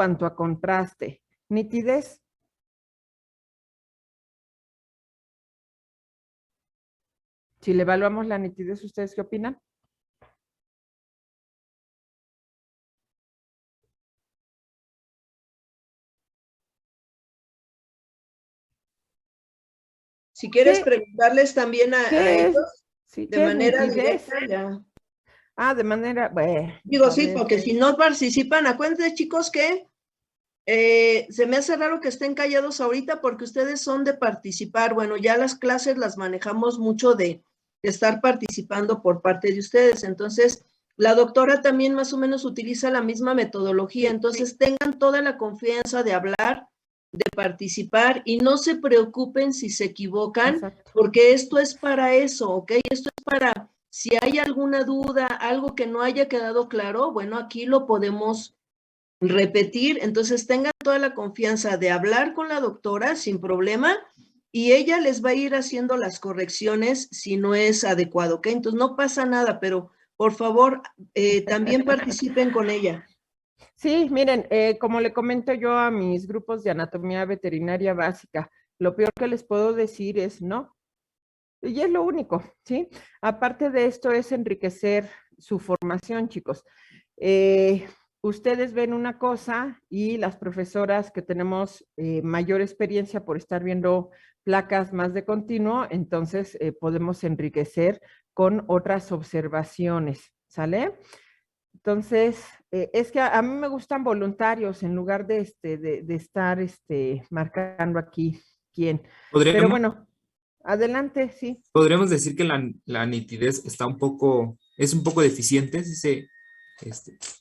cuanto a contraste. Nitidez. Si le evaluamos la nitidez, ¿ustedes qué opinan? Si quieres preguntarles también a ellos sí, de manera nitidez? directa, ya. Ah, de manera, bueno. Digo, sí, porque si no participan, acuérdense, chicos, que se me hace raro que estén callados ahorita porque ustedes son de participar. Bueno, ya las clases las manejamos mucho de estar participando por parte de ustedes. Entonces, la doctora también más o menos utiliza la misma metodología. Entonces, tengan toda la confianza de hablar, de participar y no se preocupen si se equivocan, exacto, porque esto es para eso, ¿ok? Esto es para, si hay alguna duda, algo que no haya quedado claro, bueno, aquí lo podemos repetir. Entonces tengan toda la confianza de hablar con la doctora sin problema y ella les va a ir haciendo las correcciones si no es adecuado, ¿ok? Entonces no pasa nada, pero por favor también participen con ella. Sí, miren, como le comento yo a mis grupos de anatomía veterinaria básica, lo peor que les puedo decir es no. Y es lo único, ¿sí? Aparte de esto es enriquecer su formación, chicos. Ustedes ven una cosa y las profesoras que tenemos mayor experiencia por estar viendo placas más de continuo, entonces podemos enriquecer con otras observaciones, ¿sale? Entonces, es que a mí me gustan voluntarios en lugar de, de estar marcando aquí quién. Pero bueno, adelante, sí. Podríamos decir que la nitidez está es un poco deficiente, si se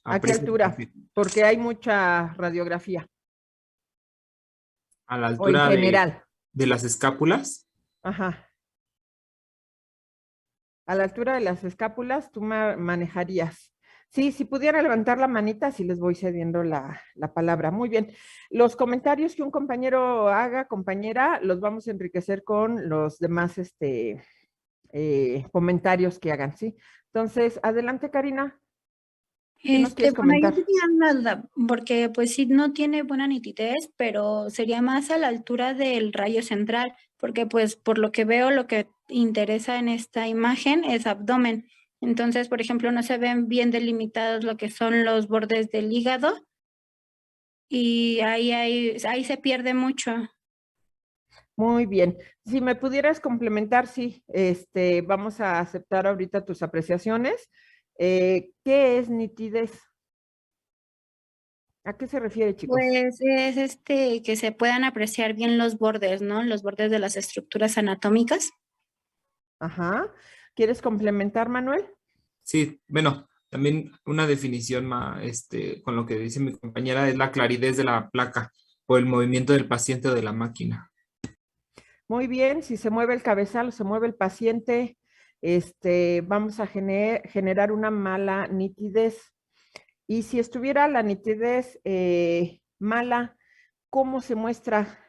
¿A qué altura? Porque hay mucha radiografía. A la O en altura general. de las escápulas. Ajá. A la altura de las escápulas, tú manejarías. Sí, si pudiera levantar la manita, sí les voy cediendo la palabra. Muy bien. Los comentarios que un compañero haga, compañera, los vamos a enriquecer con los demás comentarios que hagan, ¿sí? Entonces, adelante, Karina. ¿Qué nos quieres comentar? Yo tenía una duda, porque pues sí no tiene buena nitidez, pero sería más a la altura del rayo central, porque pues por lo que veo, lo que interesa en esta imagen es abdomen. Entonces, por ejemplo, no se ven bien delimitados lo que son los bordes del hígado y ahí se pierde mucho. Muy bien. Si me pudieras complementar, sí, vamos a aceptar ahorita tus apreciaciones. ¿Qué es nitidez? ¿A qué se refiere, chicos? Pues es que se puedan apreciar bien los bordes, ¿no? Los bordes de las estructuras anatómicas. Ajá. ¿Quieres complementar, Manuel? Sí, bueno, también una definición más, con lo que dice mi compañera, es la claridad de la placa o el movimiento del paciente o de la máquina. Muy bien, si se mueve el cabezal o se mueve el paciente, vamos a generar una mala nitidez. Y si estuviera la nitidez mala, ¿cómo se muestra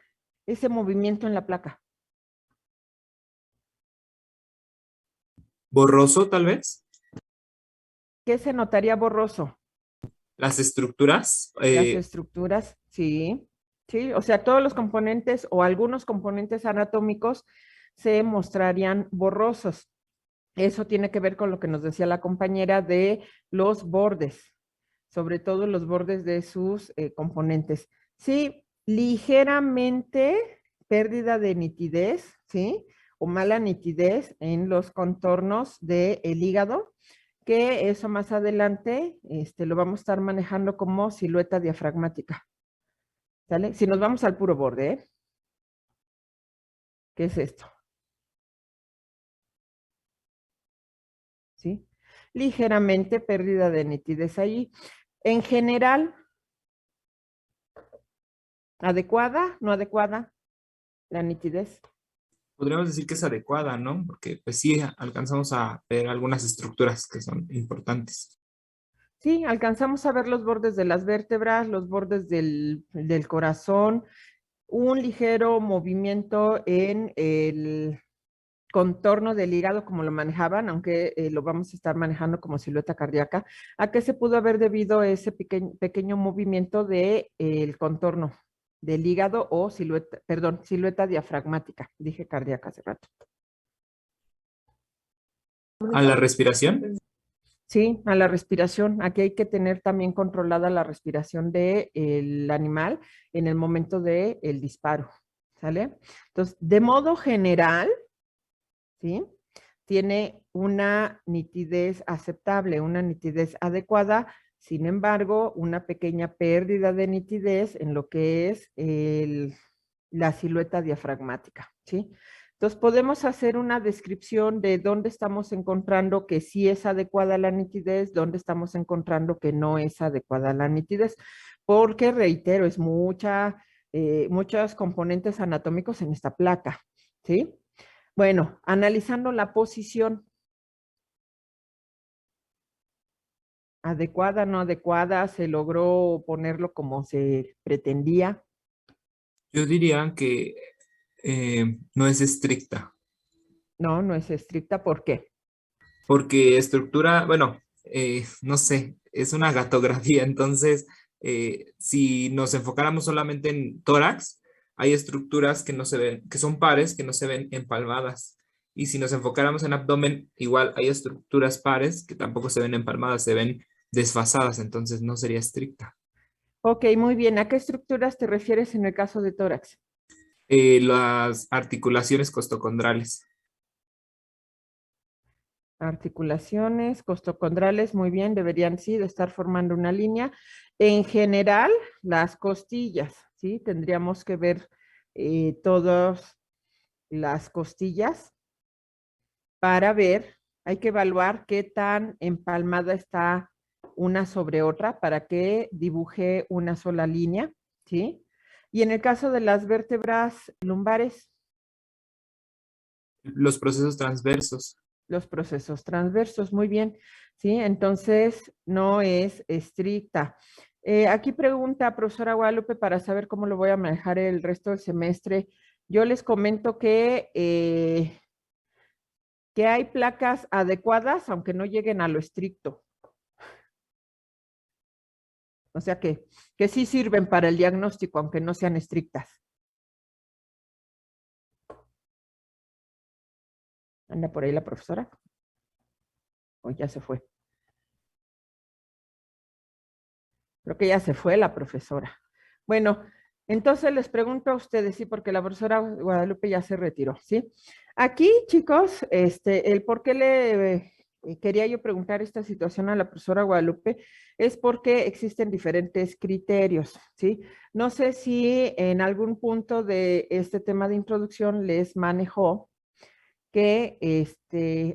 ese movimiento en la placa? ¿Borroso, tal vez? ¿Qué se notaría borroso? Las estructuras. Las estructuras, sí. Sí, o sea, todos los componentes o algunos componentes anatómicos se mostrarían borrosos. Eso tiene que ver con lo que nos decía la compañera de los bordes, sobre todo los bordes de sus componentes. Sí, ligeramente pérdida de nitidez, ¿sí? O mala nitidez en los contornos del hígado, que eso más adelante lo vamos a estar manejando como silueta diafragmática. ¿Sale? Si nos vamos al puro borde, ¿eh? ¿Qué es esto? ¿Sí? Ligeramente pérdida de nitidez ahí. En general, ¿adecuada? ¿No adecuada? La nitidez. Podríamos decir que es adecuada, ¿no? Porque pues sí, alcanzamos a ver algunas estructuras que son importantes. Sí, alcanzamos a ver los bordes de las vértebras, los bordes del corazón, un ligero movimiento en contorno del hígado como lo manejaban, aunque lo vamos a estar manejando como silueta cardíaca, ¿a qué se pudo haber debido ese pequeño movimiento de, el contorno del hígado o silueta, perdón, silueta diafragmática? Dije cardíaca hace rato. ¿A la respiración? Sí, a la respiración. Aquí hay que tener también controlada la respiración del animal en el momento del disparo, ¿sale? Entonces, de modo general, ¿sí? Tiene una nitidez aceptable, una nitidez adecuada, sin embargo, una pequeña pérdida de nitidez en lo que es la silueta diafragmática, ¿sí? Entonces, podemos hacer una descripción de dónde estamos encontrando que sí es adecuada la nitidez, dónde estamos encontrando que no es adecuada la nitidez, porque, reitero, es muchos componentes anatómicos en esta placa, ¿sí? Bueno, analizando la posición, adecuada, no adecuada, se logró ponerlo como se pretendía. Yo diría que no es estricta, No, no es estricta, ¿por qué? porque estructura, bueno, no sé, es una gatografía, entonces si nos enfocáramos solamente en tórax, hay estructuras que no se ven, que son pares, que no se ven empalmadas. Y si nos enfocáramos en abdomen, igual hay estructuras pares que tampoco se ven empalmadas, se ven desfasadas, entonces no sería estricta. Ok, muy bien. ¿A qué estructuras te refieres en el caso de tórax? Las articulaciones costocondrales. Articulaciones costocondrales, muy bien, deberían sí de estar formando una línea. En general, las costillas, ¿sí? Tendríamos que ver todas las costillas para ver, hay que evaluar qué tan empalmada está una sobre otra para que dibuje una sola línea, ¿sí? Y en el caso de las vértebras lumbares, Los procesos transversos. los procesos transversos, muy bien, ¿sí? Entonces, no es estricta. Aquí pregunta, profesora Guadalupe, para saber cómo lo voy a manejar el resto del semestre. Yo les comento que hay placas adecuadas, aunque no lleguen a lo estricto. O sea que sí sirven para el diagnóstico, aunque no sean estrictas. ¿Anda por ahí la profesora? ¿O ya se fue? Creo que ya se fue la profesora. Bueno, entonces les pregunto a ustedes, sí, porque la profesora Guadalupe ya se retiró, ¿sí? Aquí, chicos, el por qué le quería yo preguntar esta situación a la profesora Guadalupe es porque existen diferentes criterios, ¿sí? No sé si en algún punto de este tema de introducción les manejó que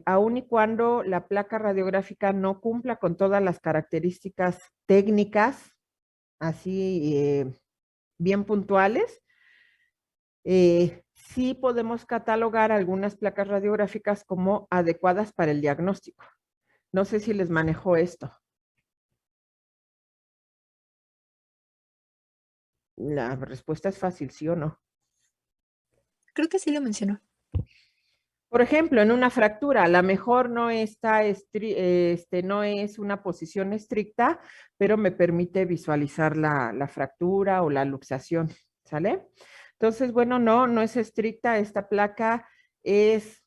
aun y cuando la placa radiográfica no cumpla con todas las características técnicas, así bien puntuales, sí podemos catalogar algunas placas radiográficas como adecuadas para el diagnóstico. No sé si les manejó esto. La respuesta es fácil, ¿sí o no? Creo que sí lo mencionó. Por ejemplo, en una fractura, a lo mejor no está, no es una posición estricta, pero me permite visualizar la fractura o la luxación, ¿sale? Entonces, bueno, no es estricta, esta placa es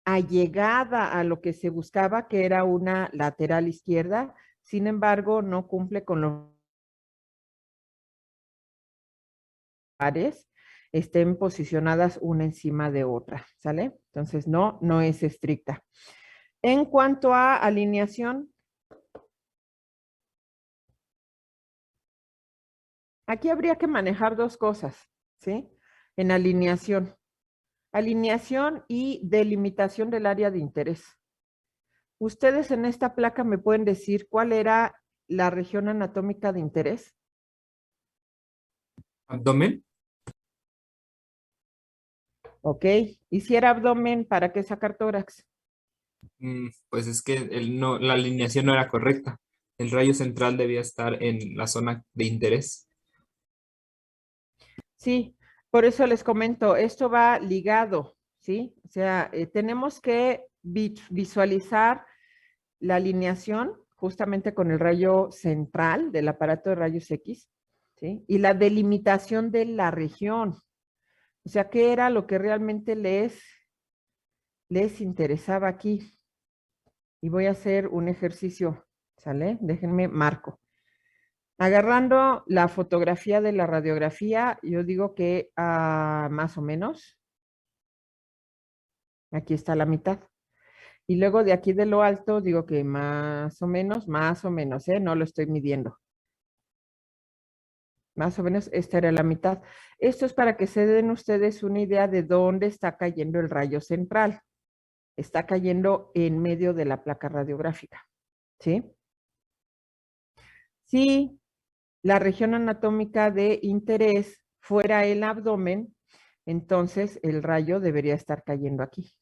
allegada a lo que se buscaba, que era una lateral izquierda, sin embargo, no cumple con los pares estén posicionadas una encima de otra, ¿sale? Entonces, no es estricta. En cuanto a alineación, aquí habría que manejar dos cosas, ¿sí? En alineación. Alineación y delimitación del área de interés. Ustedes en esta placa me pueden decir cuál era la región anatómica de interés. Abdomen. Ok. Y si era abdomen, ¿para qué sacar tórax? Pues es que no, la alineación no era correcta. El rayo central debía estar en la zona de interés. Sí. Por eso les comento, esto va ligado, ¿sí? O sea, tenemos que visualizar la alineación justamente con el rayo central del aparato de rayos X, ¿sí? Y la delimitación de la región. O sea, ¿qué era lo que realmente les interesaba aquí? Y voy a hacer un ejercicio, ¿sale? Déjenme marco. Agarrando la fotografía de la radiografía, yo digo que más o menos, aquí está la mitad. Y luego de aquí de lo alto, digo que más o menos, ¿eh? No lo estoy midiendo. Más o menos, esta era la mitad. Esto es para que se den ustedes una idea de dónde está cayendo el rayo central. Está cayendo en medio de la placa radiográfica, ¿sí? Si la región anatómica de interés fuera el abdomen, entonces el rayo debería estar cayendo aquí.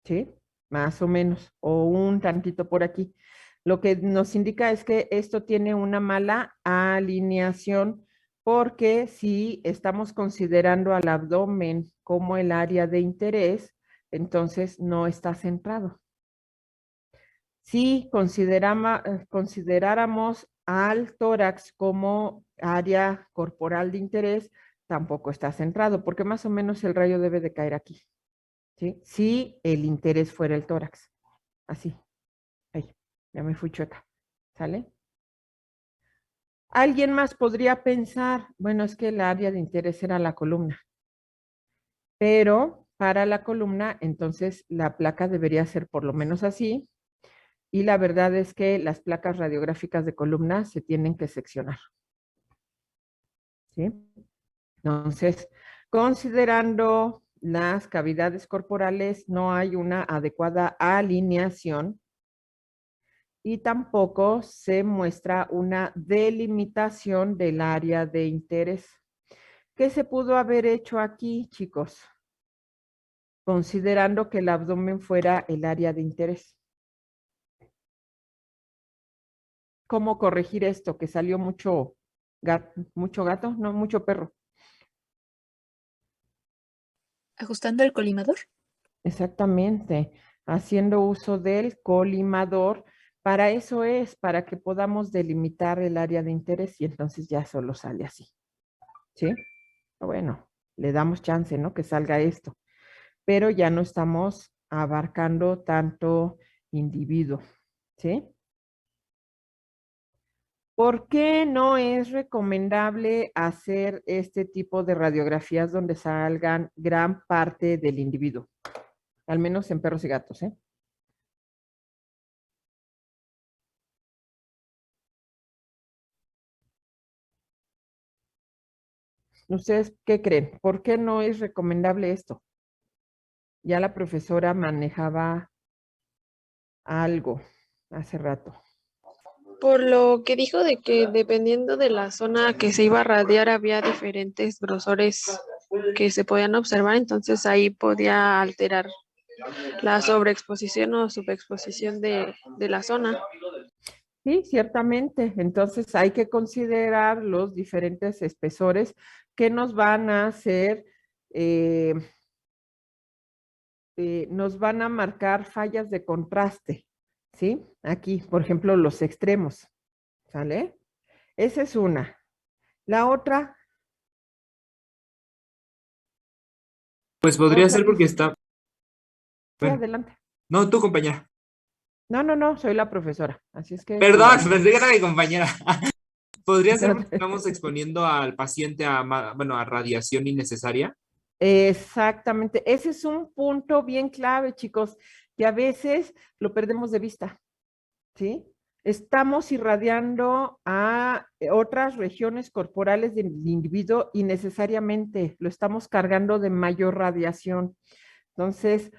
¿Sí? Más o menos, o un tantito por aquí. Lo que nos indica es que esto tiene una mala alineación porque si estamos considerando al abdomen como el área de interés, entonces no está centrado. Si consideráramos al tórax como área corporal de interés, tampoco está centrado, porque más o menos el rayo debe de caer aquí, ¿sí? Si el interés fuera el tórax, así. Ay, ya me fui chueca, ¿sale? Alguien más podría pensar, bueno, es que el área de interés era la columna, pero para la columna, entonces la placa debería ser por lo menos así, y la verdad es que las placas radiográficas de columna se tienen que seccionar, ¿sí? Entonces, considerando las cavidades corporales, no hay una adecuada alineación y tampoco se muestra una delimitación del área de interés. ¿Qué se pudo haber hecho aquí, chicos? Considerando que el abdomen fuera el área de interés. ¿Cómo corregir esto? Que salió mucho gato, no, mucho perro. Ajustando el colimador. Exactamente, haciendo uso del colimador. Para eso es, para que podamos delimitar el área de interés y entonces ya solo sale así. ¿Sí? Bueno, le damos chance, ¿no? Que salga esto. Pero ya no estamos abarcando tanto individuo. ¿Sí? ¿Por qué no es recomendable hacer este tipo de radiografías donde salgan gran parte del individuo? Al menos en perros y gatos, ¿eh? ¿Ustedes qué creen? ¿Por qué no es recomendable esto? Ya la profesora manejaba algo hace rato. Por lo que dijo de que dependiendo de la zona que se iba a radiar había diferentes grosores que se podían observar, entonces ahí podía alterar la sobreexposición o subexposición de la zona. Sí, ciertamente. Entonces hay que considerar los diferentes espesores que nos van a hacer, nos van a marcar fallas de contraste, ¿sí? Aquí, por ejemplo, los extremos, ¿sale? Esa es una. La otra, Pues podría otra ser que porque sí, está, bueno, adelante. no, tu compañera. No, soy la profesora, así es que tú Perdón, dale. pensé que era mi compañera. Podría ser No porque te- estamos exponiendo al paciente a, bueno, a radiación innecesaria. Exactamente, ese es un punto bien clave, chicos, que a veces lo perdemos de vista, ¿sí? Estamos irradiando a otras regiones corporales del individuo y necesariamente lo estamos cargando de mayor radiación. Entonces,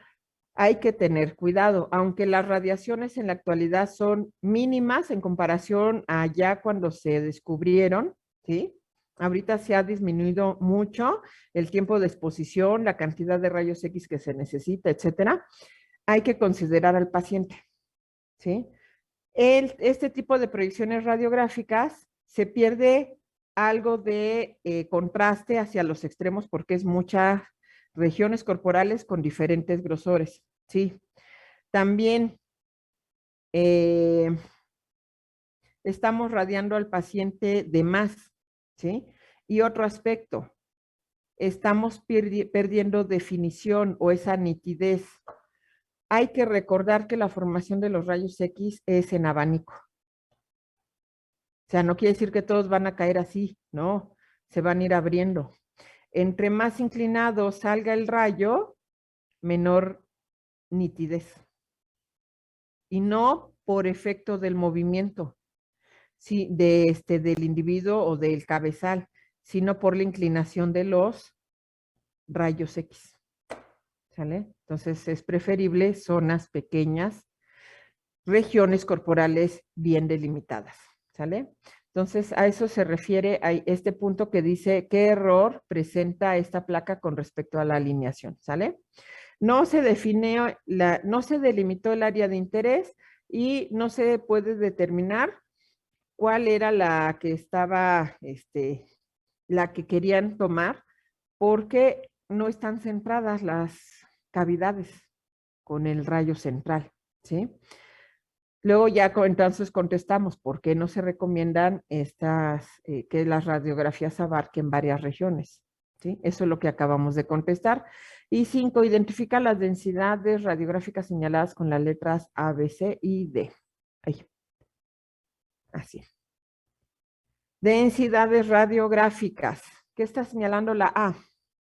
hay que tener cuidado, aunque las radiaciones en la actualidad son mínimas en comparación a ya cuando se descubrieron, ¿sí? Ahorita se ha disminuido mucho el tiempo de exposición, la cantidad de rayos X que se necesita, etcétera. Hay que considerar al paciente, ¿sí? Este tipo de proyecciones radiográficas se pierde algo de contraste hacia los extremos porque es muchas regiones corporales con diferentes grosores, ¿sí? También estamos radiando al paciente de más, ¿sí? Y otro aspecto, estamos perdiendo definición o esa nitidez. Hay que recordar que la formación de los rayos X es en abanico. O sea, no quiere decir que todos van a caer así, no, se van a ir abriendo. Entre más inclinado salga el rayo, menor nitidez. Y no por efecto del movimiento, sí, del individuo o del cabezal, sino por la inclinación de los rayos X. ¿Sale? Entonces es preferible zonas pequeñas, regiones corporales bien delimitadas. ¿Sale? Entonces a eso se refiere a este punto que dice qué error presenta esta placa con respecto a la alineación. ¿Sale? No se define, no se delimitó el área de interés y no se puede determinar cuál era la que estaba, la que querían tomar, porque no están centradas las cavidades con el rayo central, ¿sí? Luego ya entonces contestamos por qué no se recomiendan estas, que las radiografías abarquen varias regiones, ¿sí? Eso es lo que acabamos de contestar. Y 5, identifica las densidades radiográficas señaladas con las letras A, B, C y D. Ahí. Así. Densidades radiográficas. ¿Qué está señalando la A?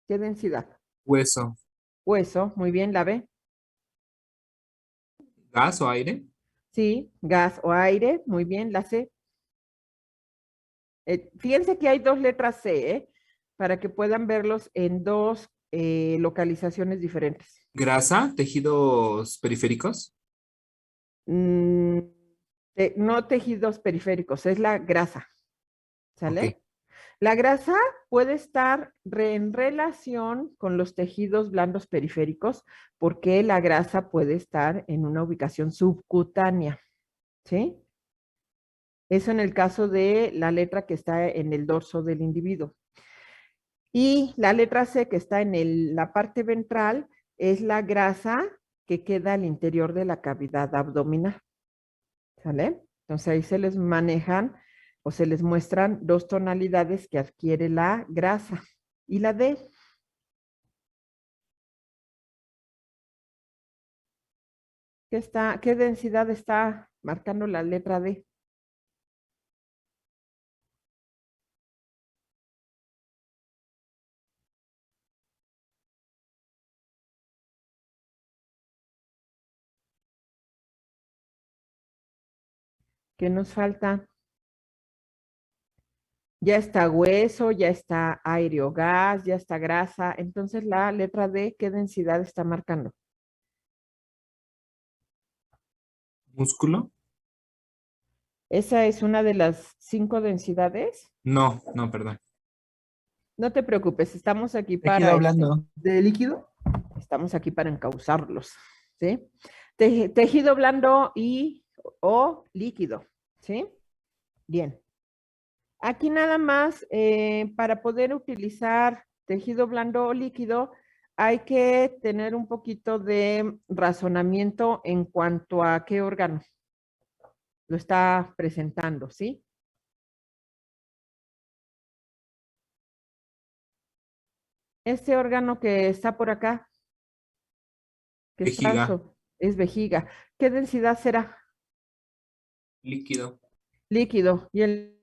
¿Qué densidad? Hueso. Hueso, muy bien, la B. ¿Gas o aire? Sí, gas o aire, muy bien, la C. Fíjense que hay 2 letras C, para que puedan verlos en 2 localizaciones diferentes. ¿Grasa? ¿Tejidos periféricos? Mm, no tejidos periféricos, es la grasa. ¿Sale? Ok. La grasa puede estar en relación con los tejidos blandos periféricos porque la grasa puede estar en una ubicación subcutánea. ¿Sí? Eso en el caso de la letra que está en el dorso del individuo. Y la letra C que está en la parte ventral es la grasa que queda al interior de la cavidad abdominal. ¿Sale? Entonces ahí se les manejan o se les muestran 2 tonalidades que adquiere la grasa. Y la D. ¿Qué densidad está marcando la letra D? ¿Qué nos falta? Ya está hueso, ya está aire o gas, ya está grasa. Entonces la letra D, ¿qué densidad está marcando? ¿Músculo? ¿Esa es una de las 5 densidades? No, no, perdón. No te preocupes, estamos aquí Tejido para hablando de líquido. estamos aquí para encauzarlos, ¿sí? Tejido blando o líquido, ¿sí? Bien. Aquí nada más, para poder utilizar tejido blando o líquido, hay que tener un poquito de razonamiento en cuanto a qué órgano lo está presentando, ¿sí? Este órgano que está por acá, que Vejiga. es vejiga. ¿Qué densidad será? Líquido. Líquido. ¿Y el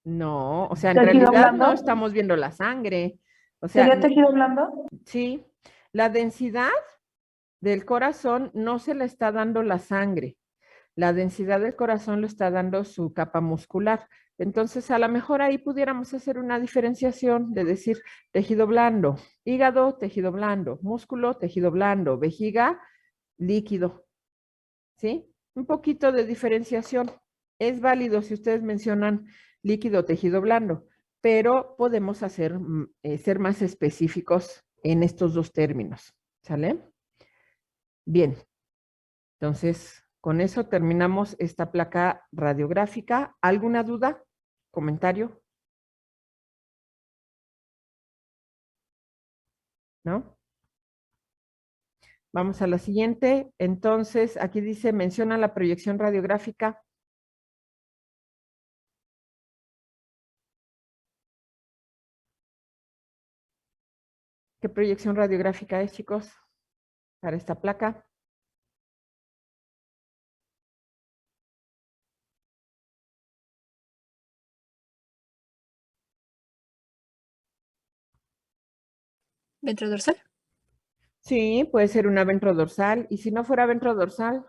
No, o sea, en ¿Tejido realidad no blando? estamos viendo la sangre. O sea, ¿Sería tejido blando? sí, la densidad del corazón no se le está dando la sangre. La densidad del corazón lo está dando su capa muscular. Entonces, a lo mejor ahí pudiéramos hacer una diferenciación de decir tejido blando, hígado, tejido blando, músculo, tejido blando, vejiga, líquido. ¿Sí? Un poquito de diferenciación. Es válido si ustedes mencionan líquido, tejido blando, pero podemos ser más específicos en estos 2 términos. ¿Sale? Bien. Entonces, con eso terminamos esta placa radiográfica. ¿Alguna duda? ¿Comentario? ¿No? Vamos a la siguiente. Entonces, aquí dice, menciona la proyección radiográfica. ¿Qué proyección radiográfica es, chicos? Para esta placa. ¿Ventrodorsal? Sí, puede ser una ventrodorsal. Y si no fuera ventrodorsal,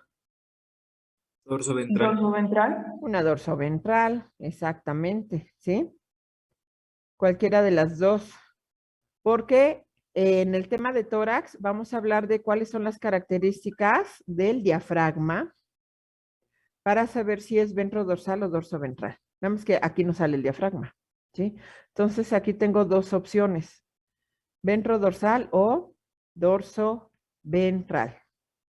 Dorso ventral. ventral. Una dorsoventral, exactamente, ¿sí? Cualquiera de las dos. Porque en el tema de tórax vamos a hablar de cuáles son las características del diafragma para saber si es ventrodorsal o dorsoventral. Nada más que aquí no sale el diafragma, ¿sí? Entonces aquí tengo dos opciones, ventrodorsal o dorsoventral,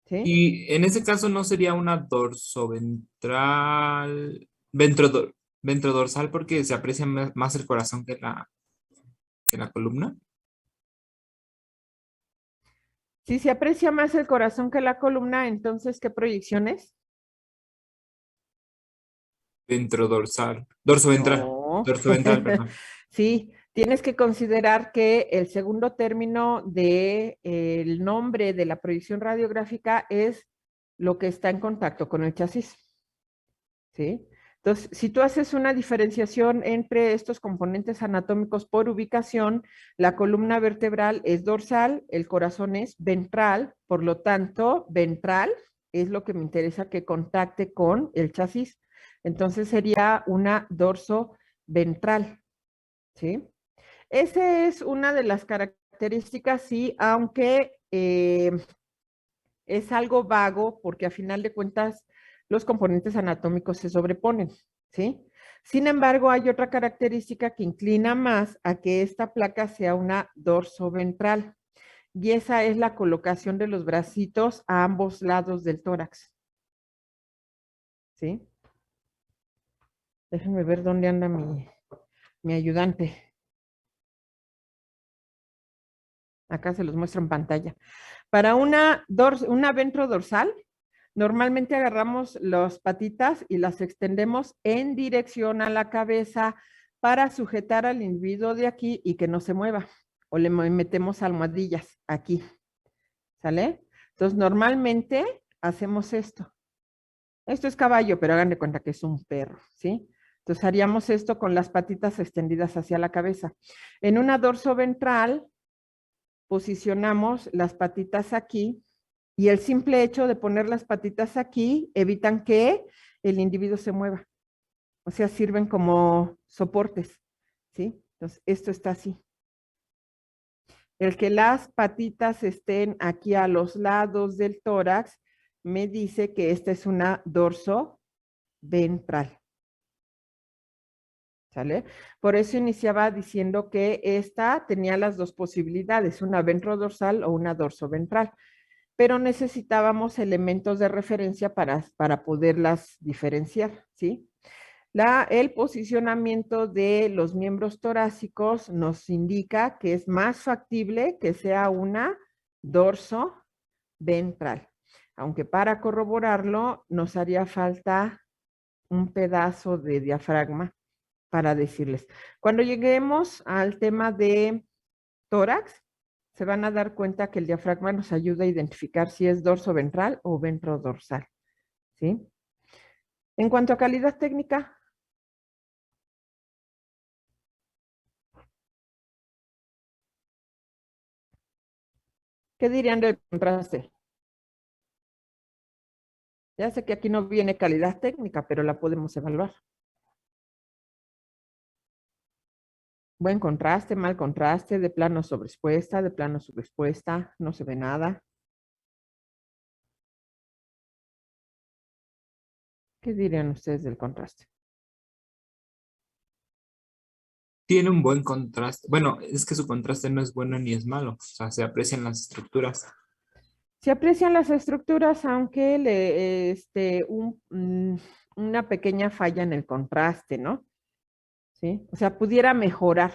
¿sí? Y en ese caso no sería una dorsoventral, ventrodorsal porque se aprecia más el corazón que la columna. Si se aprecia más el corazón que la columna, entonces, ¿qué proyecciones? Ventrodorsal, dorsoventral, No. dorsoventral, perdón. Sí, tienes que considerar que el segundo término de, el nombre de la proyección radiográfica es lo que está en contacto con el chasis. ¿Sí? Entonces, si tú haces una diferenciación entre estos componentes anatómicos por ubicación, la columna vertebral es dorsal, el corazón es ventral, por lo tanto, ventral es lo que me interesa que contacte con el chasis. Entonces sería una dorso ventral, ¿sí? Esa es una de las características, sí, aunque es algo vago porque a final de cuentas los componentes anatómicos se sobreponen, ¿sí? Sin embargo, hay otra característica que inclina más a que esta placa sea una dorsoventral y esa es la colocación de los bracitos a ambos lados del tórax, ¿sí? Déjenme ver dónde anda mi ayudante. Acá se los muestro en pantalla. Para una ventrodorsal, normalmente agarramos las patitas y las extendemos en dirección a la cabeza para sujetar al individuo de aquí y que no se mueva. O le metemos almohadillas aquí. ¿Sale? Entonces, normalmente hacemos esto. Esto es caballo, pero hagan de cuenta que es un perro, ¿sí? Entonces, haríamos esto con las patitas extendidas hacia la cabeza. En una dorso ventral, posicionamos las patitas aquí y el simple hecho de poner las patitas aquí evitan que el individuo se mueva. O sea, sirven como soportes, ¿sí? Entonces, esto está así. El que las patitas estén aquí a los lados del tórax me dice que esta es una dorso ventral. ¿Sale? Por eso iniciaba diciendo que esta tenía las dos posibilidades, una ventrodorsal o una dorsoventral, pero necesitábamos elementos de referencia para poderlas diferenciar, ¿sí? El posicionamiento de los miembros torácicos nos indica que es más factible que sea una dorso ventral, aunque para corroborarlo nos haría falta un pedazo de diafragma para decirles. Cuando lleguemos al tema de tórax, se van a dar cuenta que el diafragma nos ayuda a identificar si es dorso ventral o ventrodorsal, ¿sí? En cuanto a calidad técnica, ¿qué dirían del contraste? Ya sé que aquí no viene calidad técnica, pero la podemos evaluar. Buen contraste, mal contraste, de plano sobreexpuesta, de plano subexpuesta, no se ve nada. ¿Qué dirían ustedes del contraste? Tiene un buen contraste. Bueno, es que su contraste no es bueno ni es malo. O sea, se aprecian las estructuras. Se aprecian las estructuras, aunque una pequeña falla en el contraste, ¿no? ¿Sí? O sea, pudiera mejorar.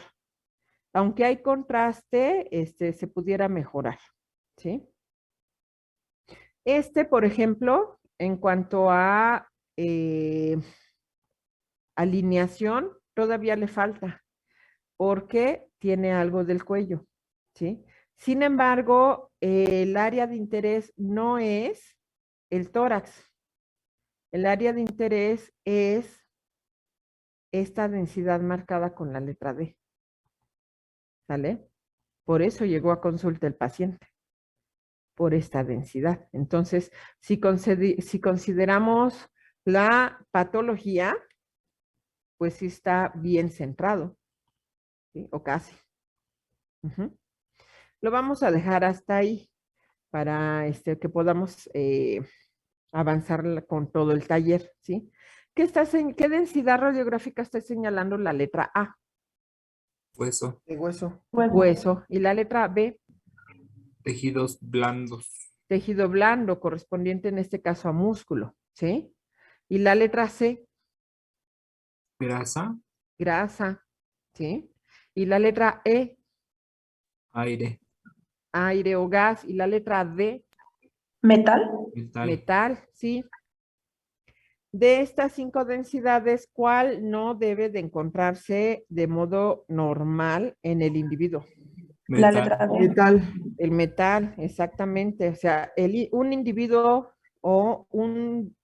Aunque hay contraste, se pudiera mejorar, ¿sí? Por ejemplo, en cuanto a alineación, todavía le falta, porque tiene algo del cuello, ¿sí? Sin embargo, el área de interés no es el tórax. El área de interés es esta densidad marcada con la letra D, ¿sale? Por eso llegó a consulta el paciente, por esta densidad. Entonces, si consideramos la patología, pues sí está bien centrado, ¿sí? O casi. Ujú. Lo vamos a dejar hasta ahí para que podamos avanzar con todo el taller, ¿sí? ¿Qué densidad radiográfica está señalando la letra A? Hueso, De hueso. Hueso. Y la letra B, tejidos blandos, tejido blando, correspondiente en este caso a músculo, ¿sí? Y la letra C, grasa, grasa, ¿sí? Y la letra E, aire, aire o gas. Y la letra D, Metal. metal. metal, ¿sí? De estas 5 densidades, ¿cuál no debe de encontrarse de modo normal en el individuo? La Metal. letra D. Metal. El metal, exactamente. O sea, un individuo o un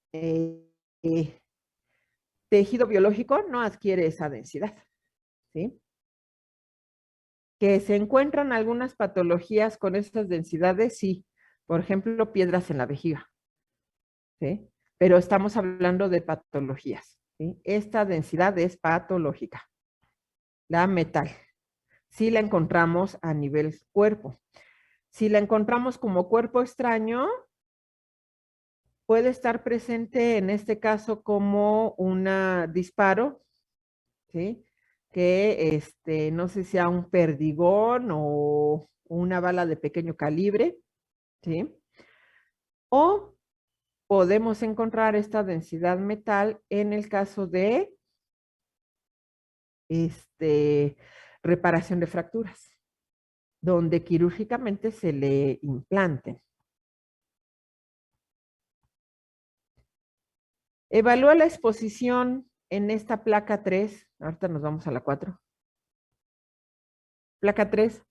tejido biológico no adquiere esa densidad, ¿sí? Que se encuentran algunas patologías con esas densidades, sí. Por ejemplo, piedras en la vejiga, ¿sí? Pero estamos hablando de patologías, ¿sí? Esta densidad es patológica. La metal. Sí la encontramos a nivel cuerpo. Si la encontramos como cuerpo extraño, puede estar presente en este caso como un disparo, ¿sí? Que no sé si sea un perdigón o una bala de pequeño calibre, ¿sí? O podemos encontrar esta densidad metal en el caso de reparación de fracturas, donde quirúrgicamente se le implanten. Evalúa la exposición en esta placa 3. Ahorita nos vamos a la 4. Placa 3.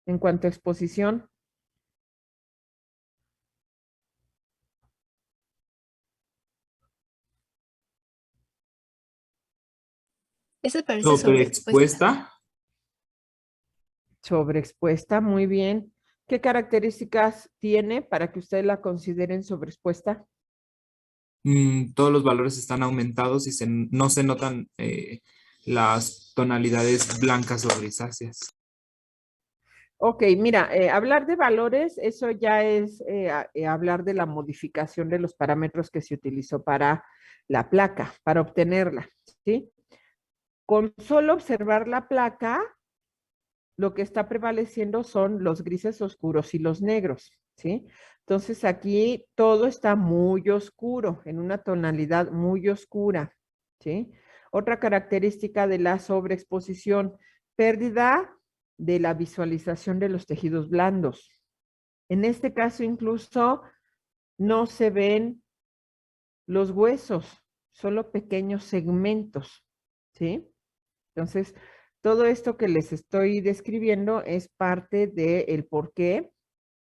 En cuanto a exposición, Ese parece sobreexpuesta. sobreexpuesta, muy bien. ¿Qué características tiene para que ustedes la consideren sobreexpuesta? Todos los valores están aumentados y no se notan las tonalidades blancas o grisáceas. Ok, mira, hablar de valores, eso ya es hablar de la modificación de los parámetros que se utilizó para la placa, para obtenerla, ¿sí? Con solo observar la placa, lo que está prevaleciendo son los grises oscuros y los negros, ¿sí? Entonces aquí todo está muy oscuro, en una tonalidad muy oscura, ¿sí? Otra característica de la sobreexposición, pérdida de la visualización de los tejidos blandos. En este caso incluso no se ven los huesos, solo pequeños segmentos, ¿sí? Entonces, todo esto que les estoy describiendo es parte del por qué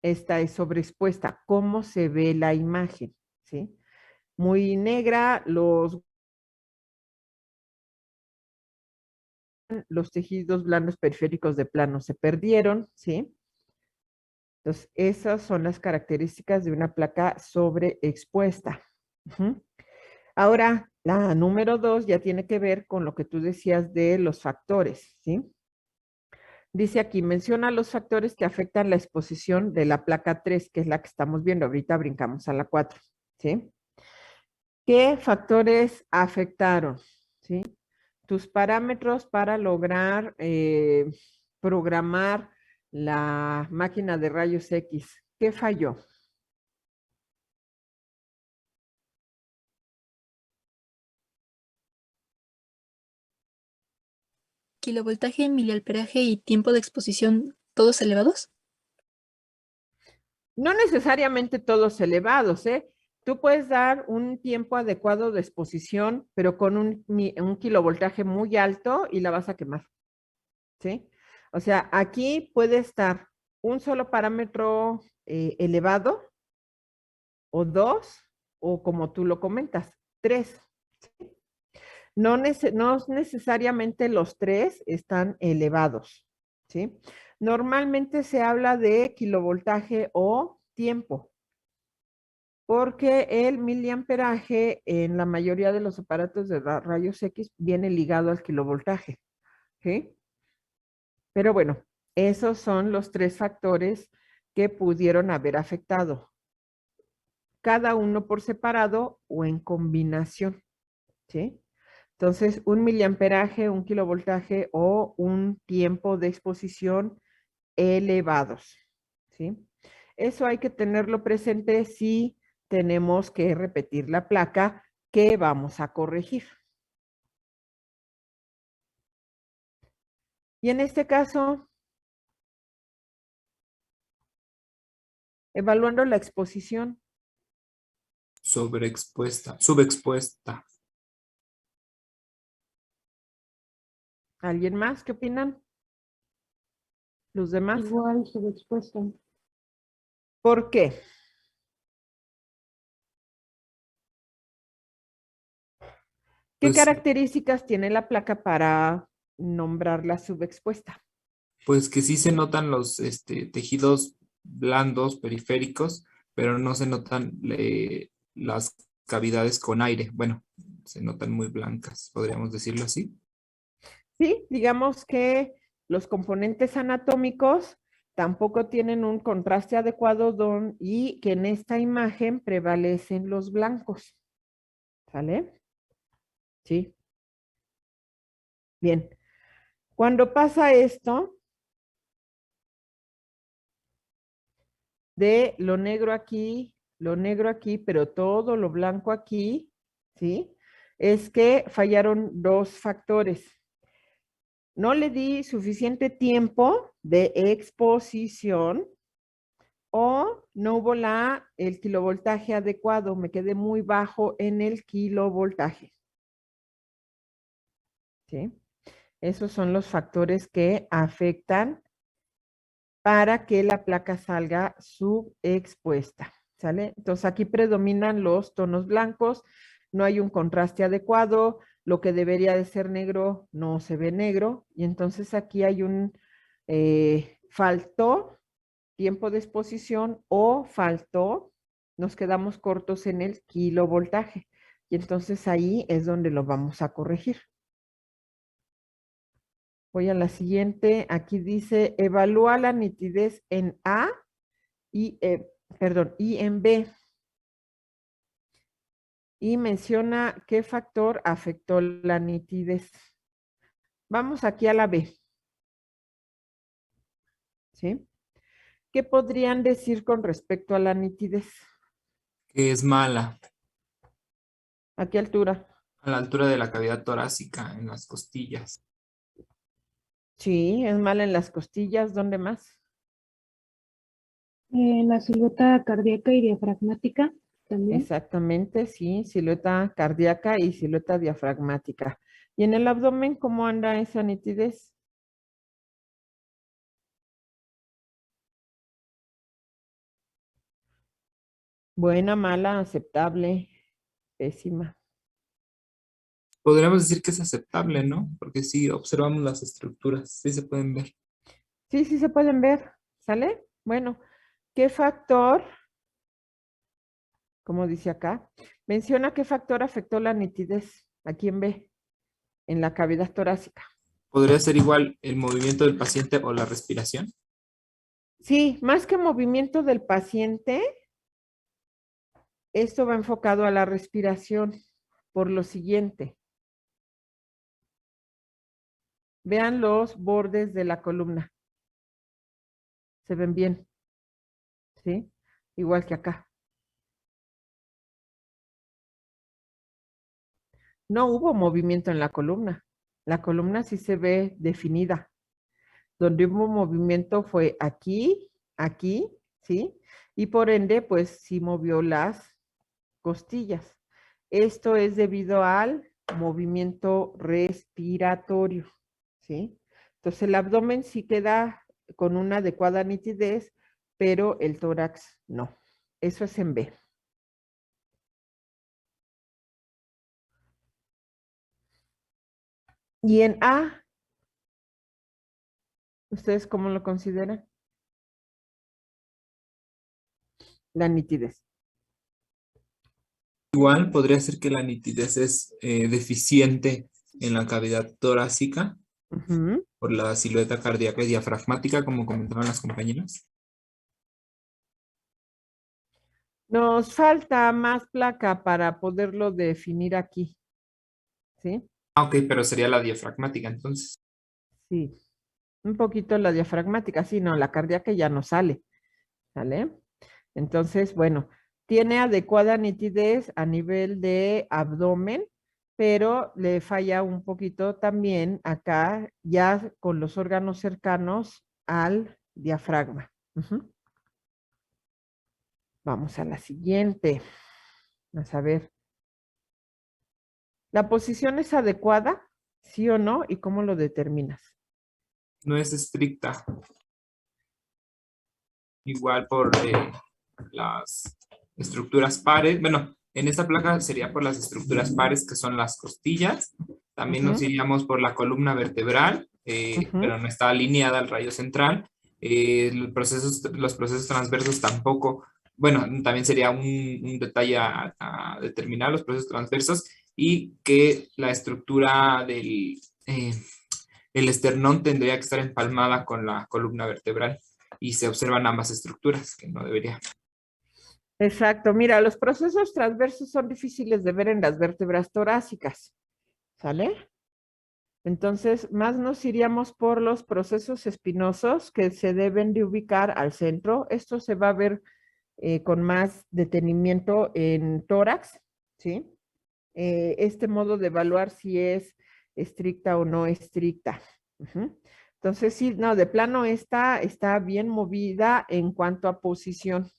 esta es sobreexpuesta, cómo se ve la imagen, ¿sí? Muy negra, los tejidos blandos periféricos de plano se perdieron, ¿sí? Entonces, esas son las características de una placa sobreexpuesta. Ujú. Ahora, la número 2 ya tiene que ver con lo que tú decías de los factores, ¿sí? Dice aquí, menciona los factores que afectan la exposición de la placa 3, que es la que estamos viendo. Ahorita brincamos a la 4, ¿sí? ¿Qué factores afectaron? ¿Sí? Tus parámetros para lograr programar la máquina de rayos X. ¿Qué falló? Kilovoltaje, miliamperaje y tiempo de exposición, ¿todos elevados? No necesariamente todos elevados, ¿eh? Tú puedes dar un tiempo adecuado de exposición, pero con un kilovoltaje muy alto y la vas a quemar, ¿sí? O sea, aquí puede estar un solo parámetro elevado, o dos, o como tú lo comentas, tres. ¿Sí? No necesariamente los tres están elevados, ¿sí? Normalmente se habla de kilovoltaje o tiempo, porque el miliamperaje en la mayoría de los aparatos de rayos X viene ligado al kilovoltaje, ¿sí? Pero bueno, esos son los tres factores que pudieron haber afectado, cada uno por separado o en combinación, ¿sí? Entonces, un miliamperaje, un kilovoltaje o un tiempo de exposición elevados, ¿sí? Eso hay que tenerlo presente si tenemos que repetir la placa que vamos a corregir. Y en este caso, evaluando la exposición. Sobreexpuesta, subexpuesta. ¿Alguien más? ¿Qué opinan? ¿Los demás? Igual subexpuesta. ¿Por qué? ¿Qué Pues, características tiene la placa para nombrarla subexpuesta? pues que sí se notan los tejidos blandos periféricos, pero no se notan las cavidades con aire. Bueno, se notan muy blancas, podríamos decirlo así. Sí, digamos que los componentes anatómicos tampoco tienen un contraste adecuado y que en esta imagen prevalecen los blancos. ¿Sale? Sí. Bien. Cuando pasa esto, de lo negro aquí, pero todo lo blanco aquí, ¿sí? Es que fallaron dos factores. No le di suficiente tiempo de exposición o no hubo el kilovoltaje adecuado, me quedé muy bajo en el kilovoltaje. ¿Sí? Esos son los factores que afectan para que la placa salga subexpuesta. ¿Sale? Entonces aquí predominan los tonos blancos, no hay un contraste adecuado, lo que debería de ser negro no se ve negro, y entonces aquí hay faltó tiempo de exposición o faltó, nos quedamos cortos en el kilovoltaje. Y entonces ahí es donde lo vamos a corregir. Voy a la siguiente. Aquí dice, evalúa la nitidez en A y, y en B. Y menciona qué factor afectó la nitidez. Vamos aquí a la B. ¿Sí? ¿Qué podrían decir con respecto a la nitidez? Que es mala ¿A qué altura? a la altura de la cavidad torácica, en las costillas. Sí, es mala en las costillas. ¿Dónde más? La silueta cardíaca y diafragmática también. Exactamente, sí, silueta cardíaca y silueta diafragmática. ¿Y en el abdomen cómo anda esa nitidez? Buena, mala, aceptable, pésima. Podríamos decir que es aceptable, ¿no? Porque si observamos las estructuras, sí se pueden ver. Sí, sí se pueden ver, ¿sale? Bueno, ¿qué factor, como dice acá, menciona qué factor afectó la nitidez? ¿A quién ve? En la cavidad torácica. ¿Podría ser igual el movimiento del paciente o la respiración? Sí, más que movimiento del paciente, esto va enfocado a la respiración por lo siguiente. Vean los bordes de la columna. se ven bien, ¿sí? Igual que acá. No hubo movimiento en la columna. La columna sí se ve definida. Donde hubo movimiento fue aquí, aquí, ¿sí? Y por ende, pues sí movió las costillas. Esto es debido al movimiento respiratorio, ¿sí? Entonces el abdomen sí queda con una adecuada nitidez, pero el tórax no. Eso es en B. Y en A, ¿ustedes cómo lo consideran? La nitidez. Igual podría ser que la nitidez es deficiente en la cavidad torácica Ujú. por la silueta cardíaca y diafragmática, como comentaban las compañeras. Nos falta más placa para poderlo definir aquí, ¿sí? Ah, ok, pero sería la diafragmática entonces. Sí, un poquito la diafragmática, sí, no, la cardíaca ya no sale, ¿sale? Entonces, bueno, tiene adecuada nitidez a nivel de abdomen, pero le falla un poquito también acá, ya con los órganos cercanos al diafragma. Ujú. Vamos a la siguiente. Vamos a ver. ¿La posición es adecuada? ¿Sí o no? ¿Y cómo lo determinas? No es estricta. Igual por las estructuras pares. Bueno, en esta placa sería por las estructuras pares, que son las costillas. También nos Ujú, iríamos por la columna vertebral, ujú. pero no está alineada al rayo central. Los procesos transversos tampoco. Bueno, también sería un detalle a determinar los procesos transversos y que la estructura el esternón tendría que estar empalmada con la columna vertebral y se observan ambas estructuras, que no debería. Exacto. Mira, los procesos transversos son difíciles de ver en las vértebras torácicas. ¿Sale? Entonces, más nos iríamos por los procesos espinosos que se deben de ubicar al centro. Esto se va a ver con más detenimiento en tórax, ¿sí? Este modo de evaluar si es estricta o no estricta. Ujú. Entonces, sí, no, de plano esta está bien movida en cuanto a posición,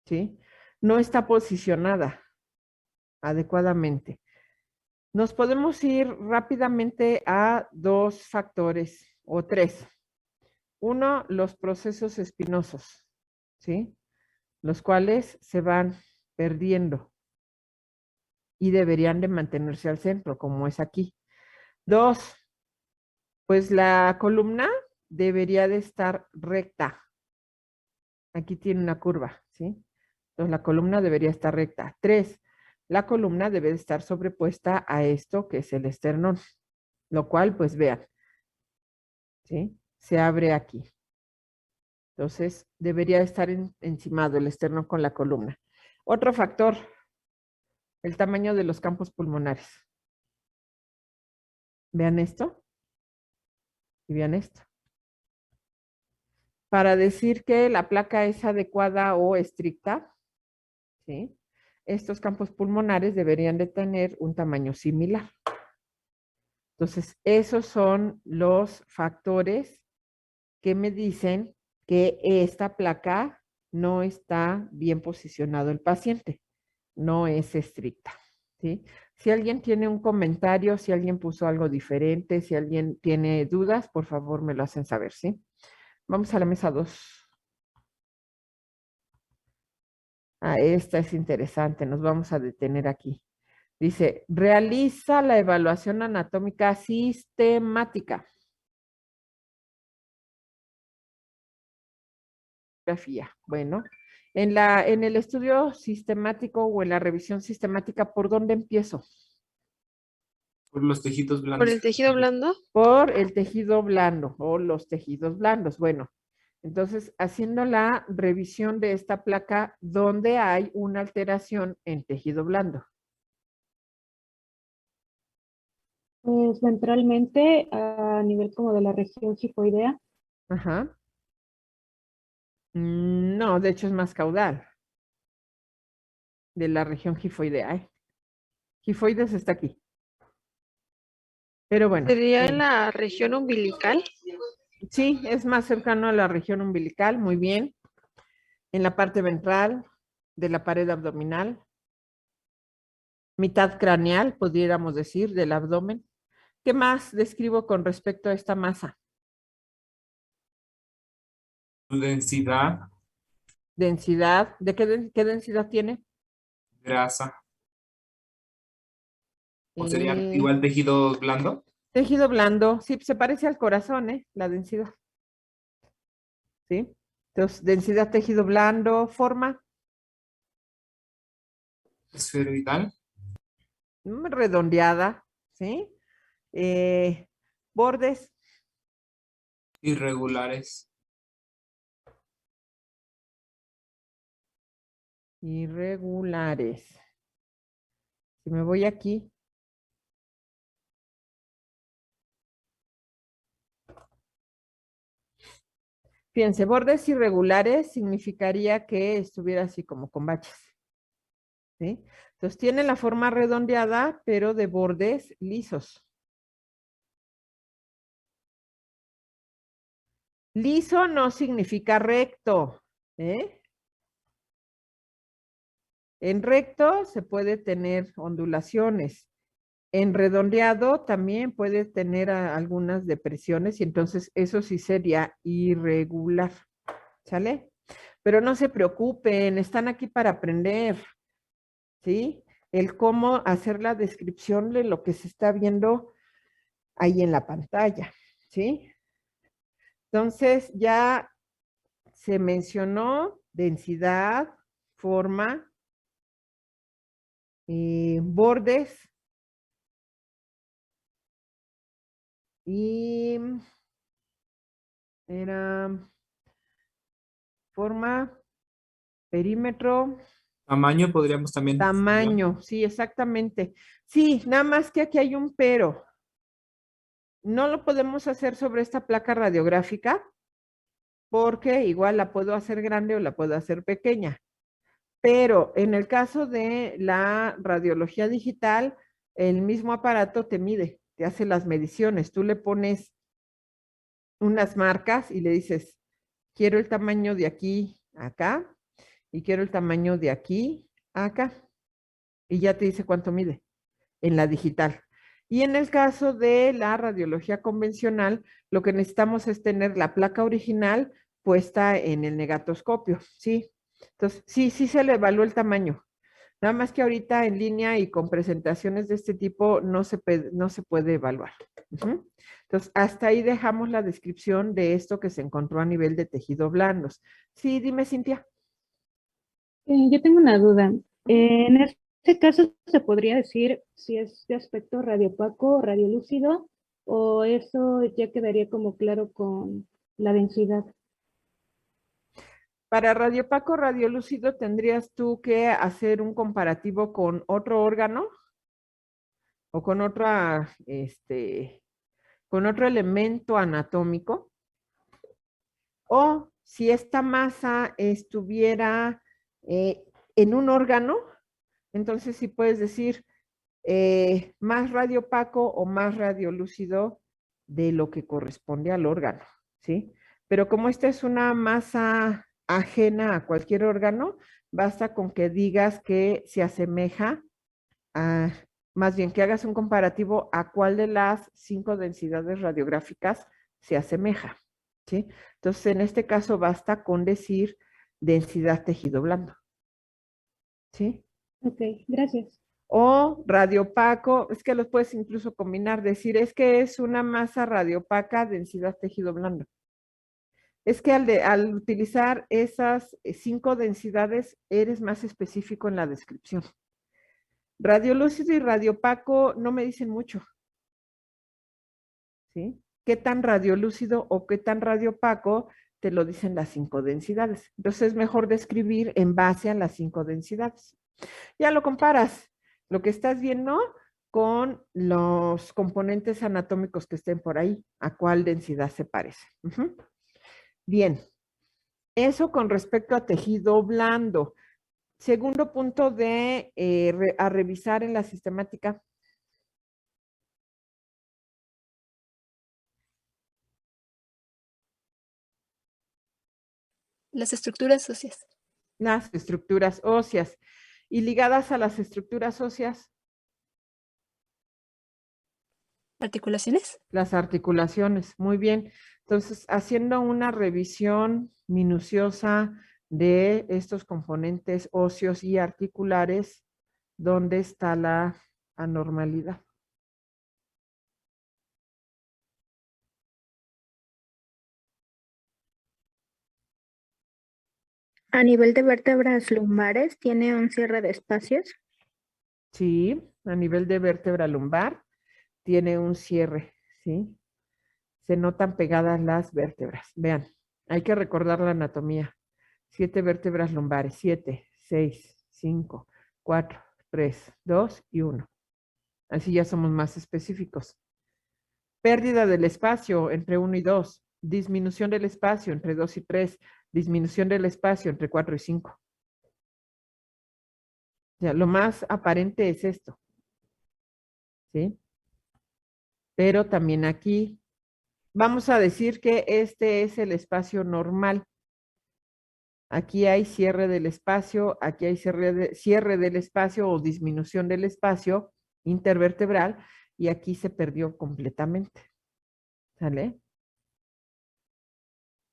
¿sí? No está posicionada adecuadamente. Nos podemos ir rápidamente a dos factores o tres. Uno, los procesos espinosos, ¿sí? Los cuales se van perdiendo y deberían de mantenerse al centro, como es aquí. Dos, pues la columna debería de estar recta. Aquí tiene una curva, ¿sí? Entonces la columna debería estar recta. Tres, la columna debe de estar sobrepuesta a esto que es el esternón, lo cual, pues vean, ¿sí? Se abre aquí. Entonces, debería estar encimado el esternón con la columna. Otro factor, el tamaño de los campos pulmonares. Vean esto y vean esto. Para decir que la placa es adecuada o estricta, ¿sí? Estos campos pulmonares deberían de tener un tamaño similar. Entonces, esos son los factores que me dicen que esta placa no está bien posicionado el paciente, no es estricta, ¿sí? Si alguien tiene un comentario, si alguien puso algo diferente, si alguien tiene dudas, por favor me lo hacen saber, ¿sí? Vamos a la mesa 2. Ah, esta es interesante, nos vamos a detener aquí. Dice, realiza la evaluación anatómica sistemática. Bueno, en el estudio sistemático o en la revisión sistemática, ¿por dónde empiezo? Por los tejidos Por blandos. el tejido blando, Por el tejido blando o los tejidos blandos. Bueno, entonces, haciendo la revisión de esta placa, ¿dónde hay una alteración en tejido blando? Pues ventralmente a nivel como de la región gifoidea. Ajá. No, de hecho es más caudal de la región gifoidea, ¿eh? Gifoides está aquí. Pero bueno, Sería en la región umbilical. sí, es más cercano a la región umbilical, muy bien. En la parte ventral de la pared abdominal, mitad craneal, pudiéramos decir, del abdomen. ¿Qué más describo con respecto a esta masa? Su densidad, Densidad, ¿de qué densidad tiene? grasa, o sería Eh, igual tejido blando, tejido blando, sí, se parece al corazón, ¿eh? La densidad, ¿sí? Entonces, densidad tejido blando, forma esferoidal, redondeada, ¿sí? Eh, bordes, irregulares, irregulares. Si me voy aquí, fíjense, bordes irregulares significaría que estuviera así como con baches, ¿sí? Entonces tiene la forma redondeada, pero de bordes lisos. Liso no significa recto, ¿eh? En recto se puede tener ondulaciones. En redondeado también puede tener algunas depresiones y entonces eso sí sería irregular, ¿sale? Pero no se preocupen, están aquí para aprender, ¿sí? El cómo hacer la descripción de lo que se está viendo ahí en la pantalla, ¿sí? Entonces ya se mencionó densidad, forma, bordes y era forma, perímetro, tamaño podríamos también señalar. tamaño, sí, exactamente. Sí, nada más que aquí hay un pero. No lo podemos hacer sobre esta placa radiográfica porque igual la puedo hacer grande o la puedo hacer pequeña. Pero en el caso de la radiología digital, el mismo aparato te mide, te hace las mediciones. Tú le pones unas marcas y le dices, quiero el tamaño de aquí a acá y quiero el tamaño de aquí a acá. Y ya te dice cuánto mide en la digital. Y en el caso de la radiología convencional, lo que necesitamos es tener la placa original puesta en el negatoscopio, ¿sí? Entonces, sí se le evaluó el tamaño. Nada más que ahorita en línea y con presentaciones de este tipo no se puede evaluar. Ujú. Entonces, hasta ahí dejamos la descripción de esto que se encontró a nivel de tejido blandos. Sí, dime, Cintia. Yo tengo una duda. En este caso, ¿se podría decir si es de aspecto radiopaco o radiolúcido? ¿O eso ya quedaría como claro con la densidad? Para radiopaco, radiolúcido, tendrías tú que hacer un comparativo con otro órgano o con otro elemento anatómico. O si esta masa estuviera en un órgano, entonces sí puedes decir más radiopaco o más radiolúcido de lo que corresponde al órgano, ¿sí? Pero como esta es una masa ajena a cualquier órgano, basta con que digas que se asemeja a, más bien que hagas un comparativo a cuál de las 5 densidades radiográficas se asemeja, ¿sí? Entonces, en este caso basta con decir densidad tejido blando, ¿sí? Ok, gracias. O radiopaco, es que los puedes incluso combinar, decir, es que es una masa radiopaca, densidad tejido blando. Es que al utilizar esas 5 densidades, eres más específico en la descripción. Radiolúcido y radiopaco no me dicen mucho, ¿sí? ¿Qué tan radiolúcido o qué tan radiopaco te lo dicen las 5 densidades? Entonces es mejor describir en base a las 5 densidades. Ya lo comparas, lo que estás viendo con los componentes anatómicos que estén por ahí, a cuál densidad se parece. Bien, Eso con respecto a tejido blando. Segundo punto de a revisar en la sistemática. Las estructuras óseas. Las estructuras óseas. Y ligadas a las estructuras óseas, ¿Articulaciones? las articulaciones. Muy bien. Entonces, haciendo una revisión minuciosa de estos componentes óseos y articulares, ¿dónde está la anormalidad? A nivel de vértebras lumbares, tiene un cierre de espacios. Sí, a nivel de vértebra lumbar tiene un cierre, ¿sí? Se notan pegadas las vértebras. Vean, hay que recordar la anatomía. 7 vértebras lumbares, 7, 6, 5, 4, 3, 2 y 1. Así ya somos más específicos. Pérdida del espacio entre 1 y 2. Disminución del espacio entre 2 y 3. Disminución del espacio entre 4 y 5. Ya, lo más aparente es esto. ¿Sí? Pero también aquí vamos a decir que este es el espacio normal. Aquí hay cierre del espacio, aquí hay cierre del espacio o disminución del espacio intervertebral y aquí se perdió completamente. ¿Sale?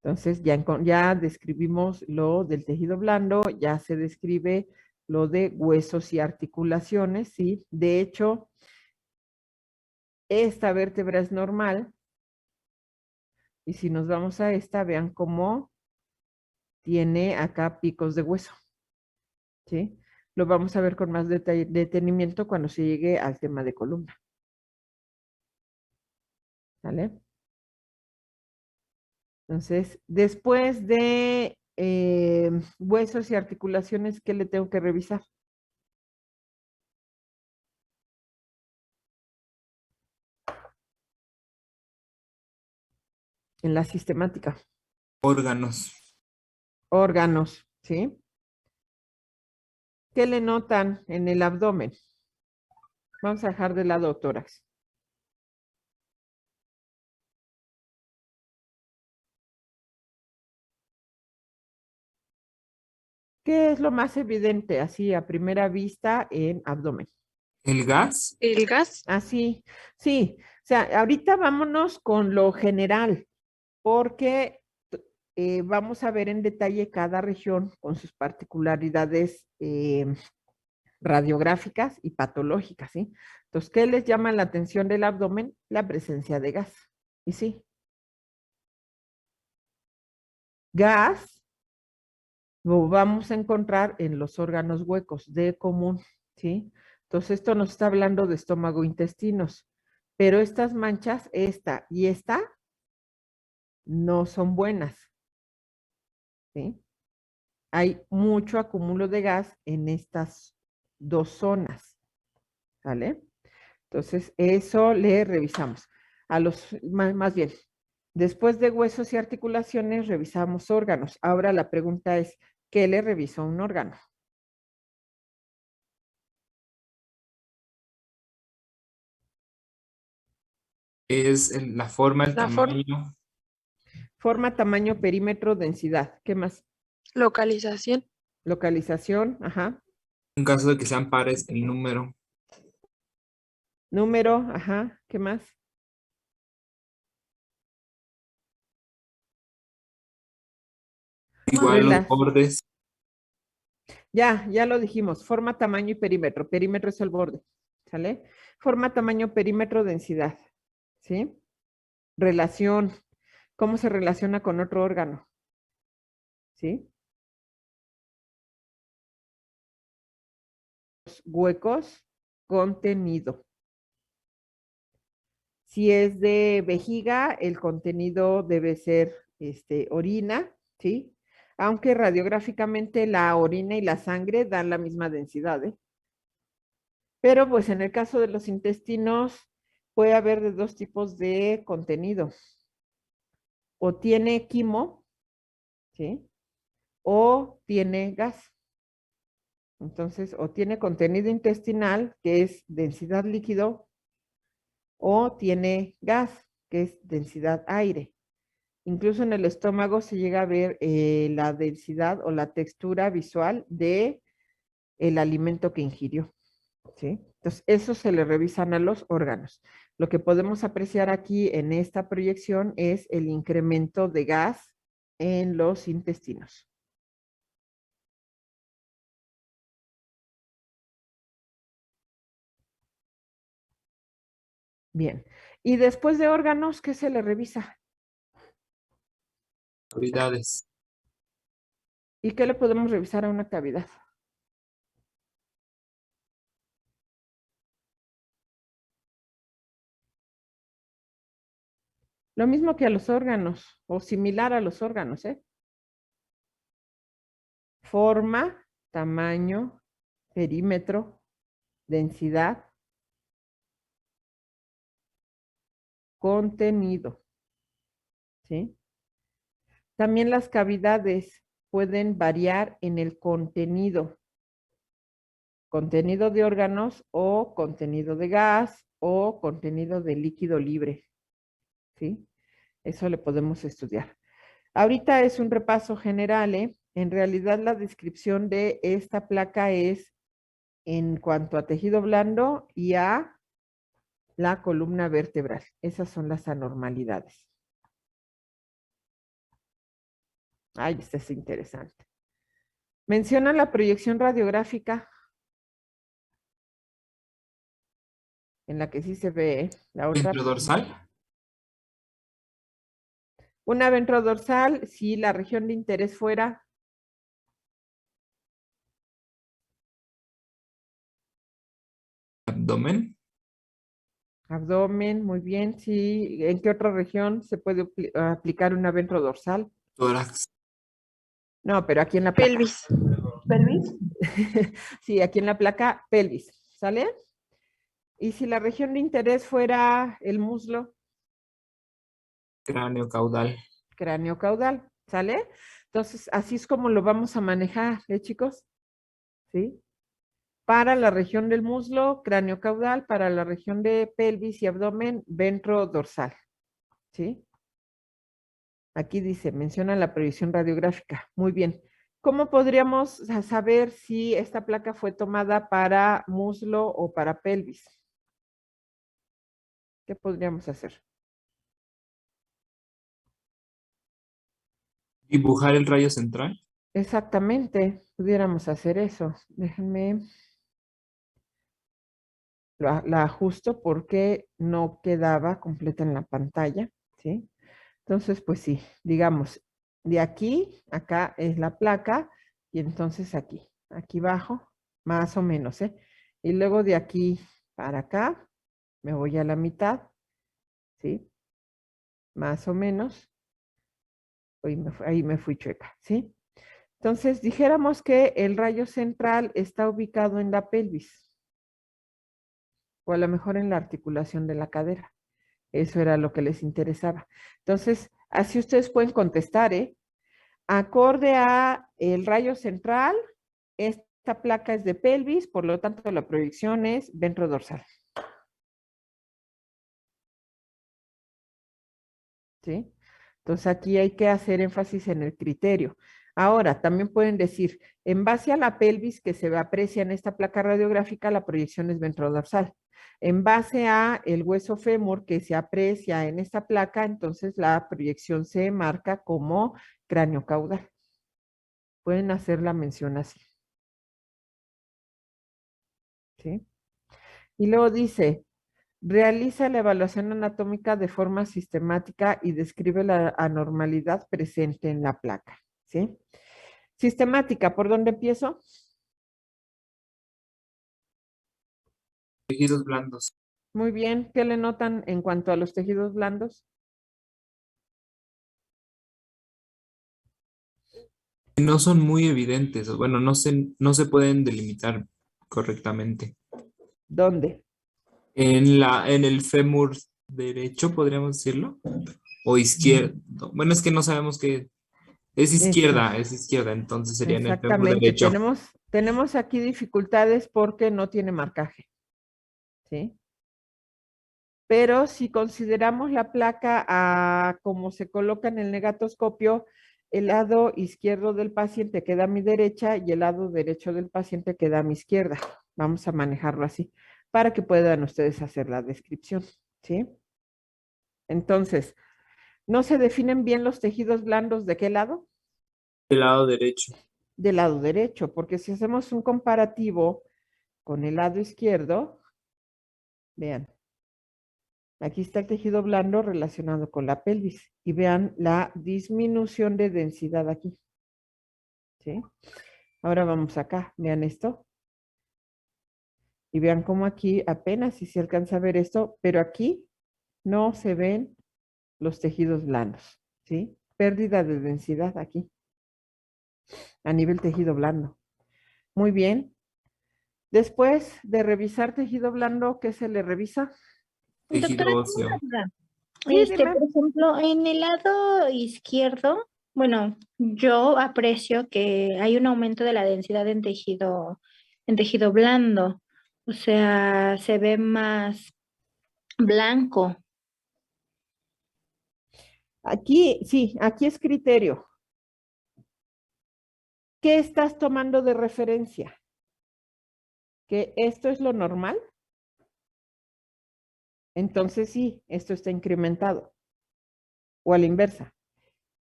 Entonces ya describimos lo del tejido blando, ya se describe lo de huesos y articulaciones, ¿sí? De hecho, esta vértebra es normal y si nos vamos a esta, vean cómo tiene acá picos de hueso, ¿sí? Lo vamos a ver con más detenimiento cuando se llegue al tema de columna. ¿Vale? Entonces, después de huesos y articulaciones, ¿qué le tengo que revisar? En la sistemática. Órganos. Órganos, ¿sí? ¿Qué le notan en el abdomen? Vamos a dejar de lado tórax. ¿Qué es lo más evidente así a primera vista en abdomen? El gas. El gas, Así, sí. O sea, ahorita vámonos con lo general, porque vamos a ver en detalle cada región con sus particularidades radiográficas y patológicas, ¿sí? Entonces, ¿qué les llama la atención del abdomen? La presencia de gas. Y sí, gas lo vamos a encontrar en los órganos huecos de común, ¿sí? Entonces, esto nos está hablando de estómago, intestinos, pero estas manchas, esta y esta, no son buenas, ¿sí? Hay mucho acúmulo de gas en estas dos zonas, ¿vale? Entonces, eso le revisamos. Más bien, después de huesos y articulaciones, revisamos órganos. Ahora la pregunta es, ¿qué le revisó un órgano? Es la forma, el la forma, tamaño. Forma, tamaño, perímetro, densidad. ¿Qué más? localización, Localización, ajá. En caso de que sean pares, el número. Número, ajá. ¿Qué más? Igual los Relas. bordes. Ya lo dijimos. Forma, tamaño y perímetro. Perímetro es el borde, ¿sale? Forma, tamaño, perímetro, densidad, ¿sí? Relación. ¿Cómo se relaciona con otro órgano? ¿Sí? Huecos, contenido. Si es de vejiga, el contenido debe ser orina, ¿sí? Aunque radiográficamente la orina y la sangre dan la misma densidad, ¿eh? Pero pues en el caso de los intestinos puede haber de dos tipos de contenido. O tiene quimo, ¿sí? o tiene gas. Entonces, o tiene contenido intestinal, que es densidad líquido, o tiene gas, que es densidad aire. Incluso en el estómago se llega a ver la densidad o la textura visual de el alimento que ingirió, ¿sí? Entonces, eso se le revisan a los órganos. Lo que podemos apreciar aquí en esta proyección es el incremento de gas en los intestinos. Bien. Y después de órganos, ¿qué se le revisa? Cavidades. ¿Y qué le podemos revisar a una cavidad? Lo mismo que a los órganos, o similar a los órganos, ¿eh? Forma, tamaño, perímetro, densidad, contenido, ¿sí? También las cavidades pueden variar en el contenido de órganos o contenido de gas o contenido de líquido libre, ¿sí? Eso le podemos estudiar. Ahorita es un repaso general, ¿eh? En realidad la descripción de esta placa es en cuanto a tejido blando y a la columna vertebral. Esas son las anormalidades. Ay, esta es interesante. Menciona la proyección radiográfica en la que sí se ve, ¿eh? La otra. Ventrodorsal. Una ventrodorsal, si la región de interés fuera Abdomen. abdomen, muy bien. Sí, ¿en qué otra región se puede aplicar una ventrodorsal? Tórax. No, pero aquí en la placa. Pelvis. ¿Pelvis? Sí, aquí en la placa, pelvis, ¿sale? Y si la región de interés fuera el muslo, Cráneo caudal. cráneo caudal, ¿sale? Entonces, así es como lo vamos a manejar, ¿eh, chicos? ¿Sí? Para la región del muslo, cráneo caudal; para la región de pelvis y abdomen, ventrodorsal, ¿sí? Aquí dice, menciona la proyección radiográfica. Muy bien. ¿Cómo podríamos saber si esta placa fue tomada para muslo o para pelvis? ¿Qué podríamos hacer? Dibujar el rayo central. Exactamente, pudiéramos hacer eso. Déjenme, la ajusto porque no quedaba completa en la pantalla, ¿sí? Entonces, pues sí, digamos, de aquí, acá es la placa, y entonces aquí bajo, más o menos, ¿eh? Y luego de aquí para acá, me voy a la mitad, ¿sí? Más o menos. Ahí me fui chueca, ¿sí? Entonces, dijéramos que el rayo central está ubicado en la pelvis, o a lo mejor en la articulación de la cadera. Eso era lo que les interesaba. Entonces, así ustedes pueden contestar, ¿eh? Acorde a el rayo central, esta placa es de pelvis, por lo tanto la proyección es ventrodorsal. ¿Sí? Entonces aquí hay que hacer énfasis en el criterio. Ahora, también pueden decir, en base a la pelvis que se aprecia en esta placa radiográfica, la proyección es ventrodorsal. En base a el hueso fémur que se aprecia en esta placa, entonces la proyección se marca como cráneo caudal. Pueden hacer la mención así. ¿Sí? Y luego dice, realiza la evaluación anatómica de forma sistemática y describe la anormalidad presente en la placa, ¿sí? Sistemática, ¿por dónde empiezo? Tejidos blandos. Muy bien, ¿qué le notan en cuanto a los tejidos blandos? No son muy evidentes. Bueno, no se pueden delimitar correctamente. ¿Dónde? En el fémur derecho, podríamos decirlo. O izquierdo. Bueno, es que no sabemos qué Es Eso. izquierda, entonces sería en el fémur Exactamente. derecho. Tenemos aquí dificultades porque no tiene marcaje, ¿sí? Pero si consideramos la placa a como se coloca en el negatoscopio, el lado izquierdo del paciente queda a mi derecha y el lado derecho del paciente queda a mi izquierda. Vamos a manejarlo así para que puedan ustedes hacer la descripción, ¿sí? Entonces, ¿no se definen bien los tejidos blandos de qué lado? Del lado derecho. Del lado derecho, porque si hacemos un comparativo con el lado izquierdo, vean, aquí está el tejido blando relacionado con la pelvis y vean la disminución de densidad aquí, ¿sí? Ahora vamos acá, vean esto y vean cómo aquí apenas si se alcanza a ver esto, pero aquí no se ven los tejidos blandos, ¿sí? Pérdida de densidad aquí, a nivel tejido blando. Muy bien. Después de revisar tejido blando, ¿qué se le revisa? Doctora, Tejido tengo una óseo. duda. Sí, dime. Por ejemplo, en el lado izquierdo, bueno, yo aprecio que hay un aumento de la densidad en tejido blando. O sea, se ve más blanco. Aquí, sí, aquí es criterio. ¿Qué estás tomando de referencia? ¿Que esto es lo normal? Entonces sí, esto está incrementado. O a la inversa.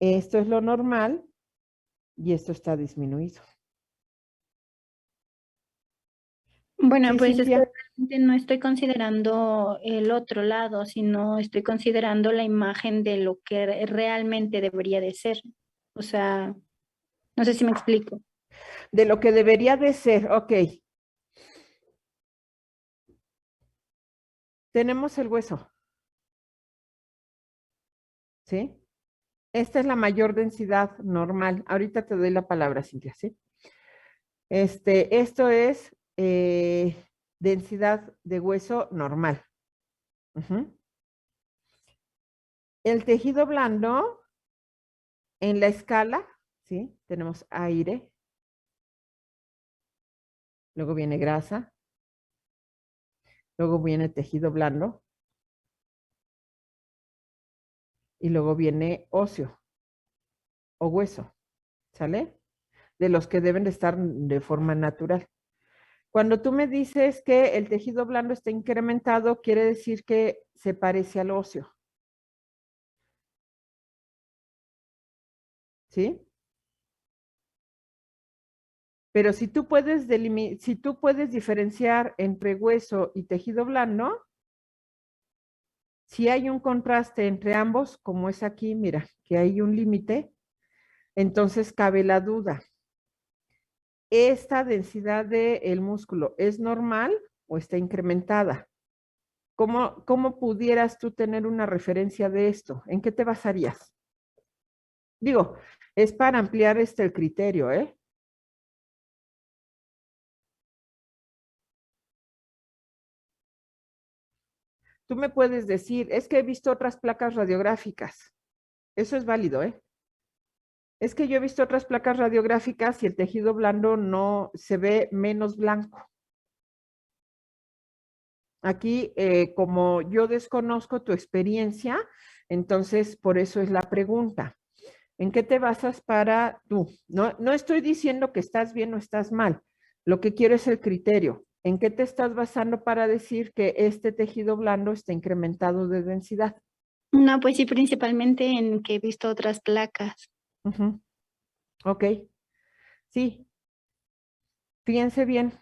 Esto es lo normal y esto está disminuido. Bueno, ¿Sí, pues es que Cintia? realmente no estoy considerando el otro lado, sino estoy considerando la imagen de lo que realmente debería de ser. O sea, no sé si me explico. De lo que debería de ser, ok. Tenemos el hueso, ¿sí? Esta es la mayor densidad normal. Ahorita te doy la palabra, Cintia, ¿sí? Esto es densidad de hueso normal. Ujú. El tejido blando, en la escala, ¿sí? Tenemos aire, luego viene grasa, luego viene tejido blando y luego viene óseo o hueso, ¿sale? De los que deben de estar de forma natural. Cuando tú me dices que el tejido blando está incrementado, quiere decir que se parece al óseo, ¿sí? Pero si tú puedes diferenciar entre hueso y tejido blando, si hay un contraste entre ambos, como es aquí, mira, que hay un límite, entonces cabe la duda. ¿Esta densidad del músculo es normal o está incrementada? ¿Cómo pudieras tú tener una referencia de esto? ¿En qué te basarías? Digo, es para ampliar el criterio, ¿eh? Tú me puedes decir, es que he visto otras placas radiográficas. Eso es válido, ¿eh? Es que yo he visto otras placas radiográficas y el tejido blando no se ve menos blanco. Aquí, como yo desconozco tu experiencia, entonces por eso es la pregunta. ¿En qué te basas para tú? No estoy diciendo que estás bien o estás mal. Lo que quiero es el criterio. ¿En qué te estás basando para decir que este tejido blando está incrementado de densidad? No, pues sí, principalmente en que he visto otras placas. Ujú. Ok, sí, fíjense bien.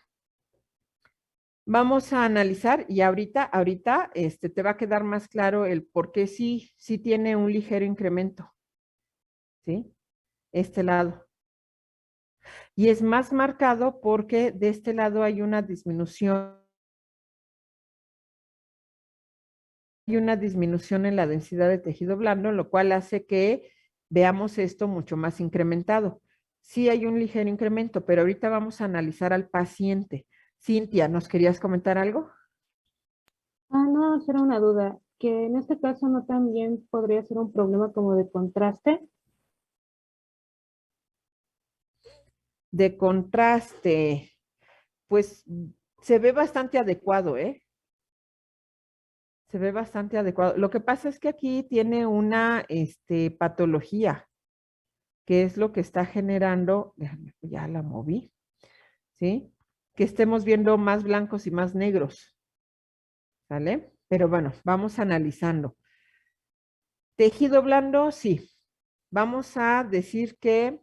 Vamos a analizar y ahorita te va a quedar más claro el por qué sí tiene un ligero incremento, ¿sí? Este lado. Y es más marcado porque de este lado hay una disminución en la densidad de tejido blando, lo cual hace que veamos esto mucho más incrementado. Sí hay un ligero incremento, pero ahorita vamos a analizar al paciente. Cintia, ¿nos querías comentar algo? No, será una duda, que en este caso no también podría ser un problema como de contraste. de contraste, pues se ve bastante adecuado, ¿eh? Se ve bastante adecuado. Lo que pasa es que aquí tiene una patología, que es lo que está generando, déjame, ya la moví, ¿sí? Que estemos viendo más blancos y más negros, ¿sale? Pero bueno, vamos analizando. Tejido blando, sí. Vamos a decir que,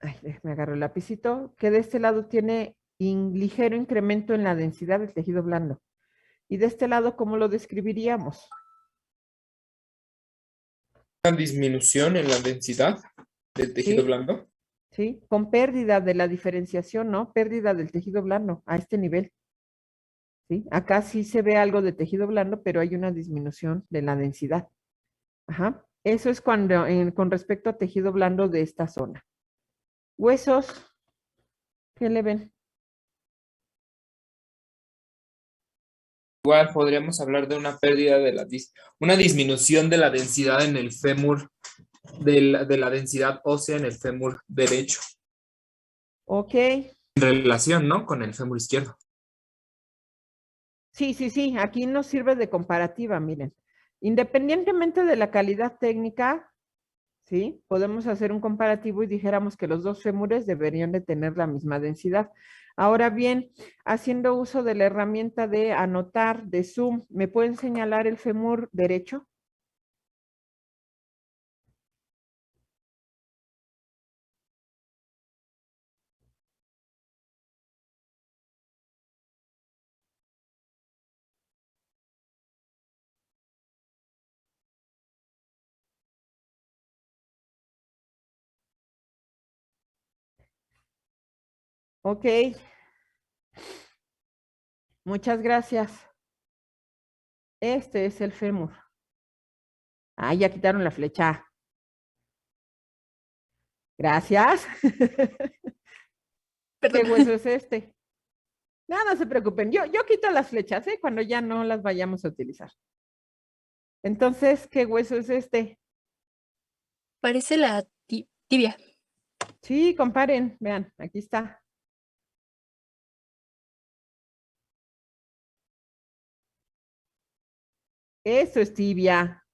ay, déjame agarrar el lapicito, que de este lado tiene ligero incremento en la densidad del tejido blando. Y de este lado, ¿cómo lo describiríamos? Una disminución en la densidad del tejido ¿Sí? blando. ¿Sí? Con pérdida de la diferenciación, ¿no? Pérdida del tejido blando a este nivel. ¿Sí? Acá sí se ve algo de tejido blando, pero hay una disminución de la densidad. Ajá. Eso es cuando, con respecto a tejido blando de esta zona. Huesos, ¿qué le ven? Igual podríamos hablar de una pérdida de una disminución de la densidad en el fémur, de la densidad ósea en el fémur derecho, Ok. en relación, ¿no? Con el fémur izquierdo. Sí, sí, sí. Aquí nos sirve de comparativa, miren. Independientemente de la calidad técnica, ¿sí? Podemos hacer un comparativo y dijéramos que los dos fémures deberían de tener la misma densidad. Ahora bien, haciendo uso de la herramienta de anotar, de zoom, ¿me pueden señalar el fémur derecho? Ok. Muchas gracias. Este es el fémur. Ah, ya quitaron la flecha. Gracias. ¿Qué Perdón. hueso es este? No se preocupen. Yo quito las flechas, ¿eh? Cuando ya no las vayamos a utilizar. Entonces, ¿qué hueso es este? Parece la tibia. Sí, comparen. Vean, aquí está. Eso es tibia.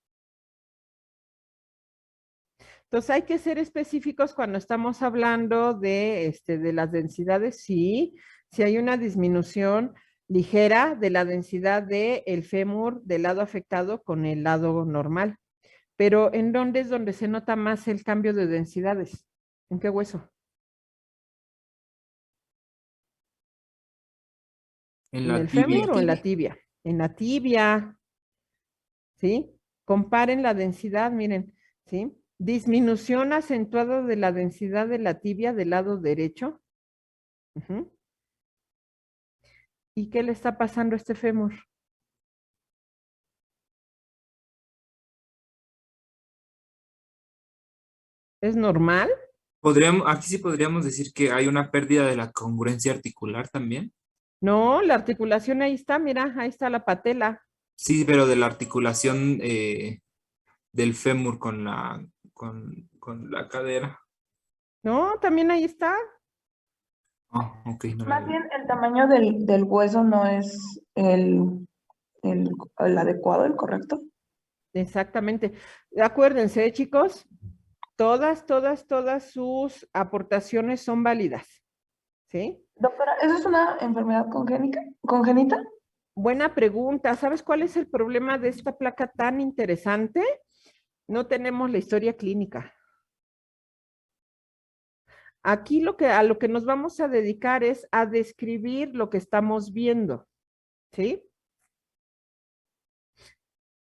Entonces hay que ser específicos cuando estamos hablando de las densidades, sí, si hay una disminución ligera de la densidad del fémur del lado afectado con el lado normal. Pero ¿en dónde es donde se nota más el cambio de densidades? ¿En qué hueso? En ¿En la el tibia. fémur o en la tibia? En la tibia, ¿sí? Comparen la densidad, miren, ¿sí? Disminución acentuada de la densidad de la tibia del lado derecho. Ujú. ¿Y qué le está pasando a este fémur? ¿Es normal? Aquí sí podríamos decir que hay una pérdida de la congruencia articular también. No, la articulación ahí está, mira, ahí está la patela. Sí, pero de la articulación del fémur con la cadera. No, también ahí está. Ah, ok, no la Más vi. bien el tamaño del hueso no es el adecuado, el correcto. Exactamente. Acuérdense, chicos, todas sus aportaciones son válidas. ¿Sí? Doctora, ¿eso es una enfermedad congénita? Buena pregunta. ¿Sabes cuál es el problema de esta placa tan interesante? No tenemos la historia clínica. Aquí a lo que nos vamos a dedicar es a describir lo que estamos viendo, ¿sí?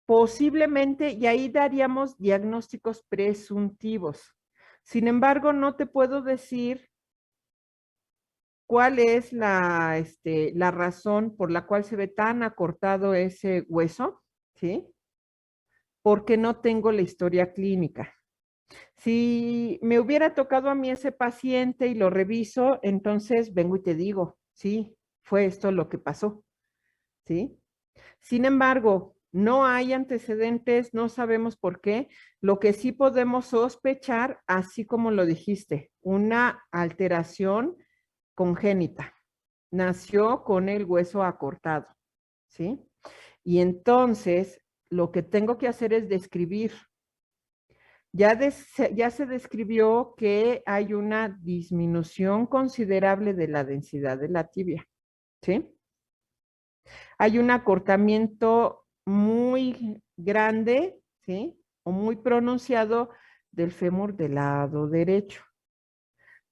Posiblemente, y ahí daríamos diagnósticos presuntivos. Sin embargo, no te puedo decir cuál es la razón por la cual se ve tan acortado ese hueso, ¿sí? Porque no tengo la historia clínica. Si me hubiera tocado a mí ese paciente y lo reviso, entonces vengo y te digo, sí, fue esto lo que pasó, ¿sí? Sin embargo, No hay antecedentes, no sabemos por qué. Lo que sí podemos sospechar, así como lo dijiste, una alteración congénita. Nació con el hueso acortado, ¿sí? Y entonces lo que tengo que hacer es describir. Ya se describió que hay una disminución considerable de la densidad de la tibia, ¿sí? Hay un acortamiento muy grande, ¿sí? O muy pronunciado del fémur del lado derecho.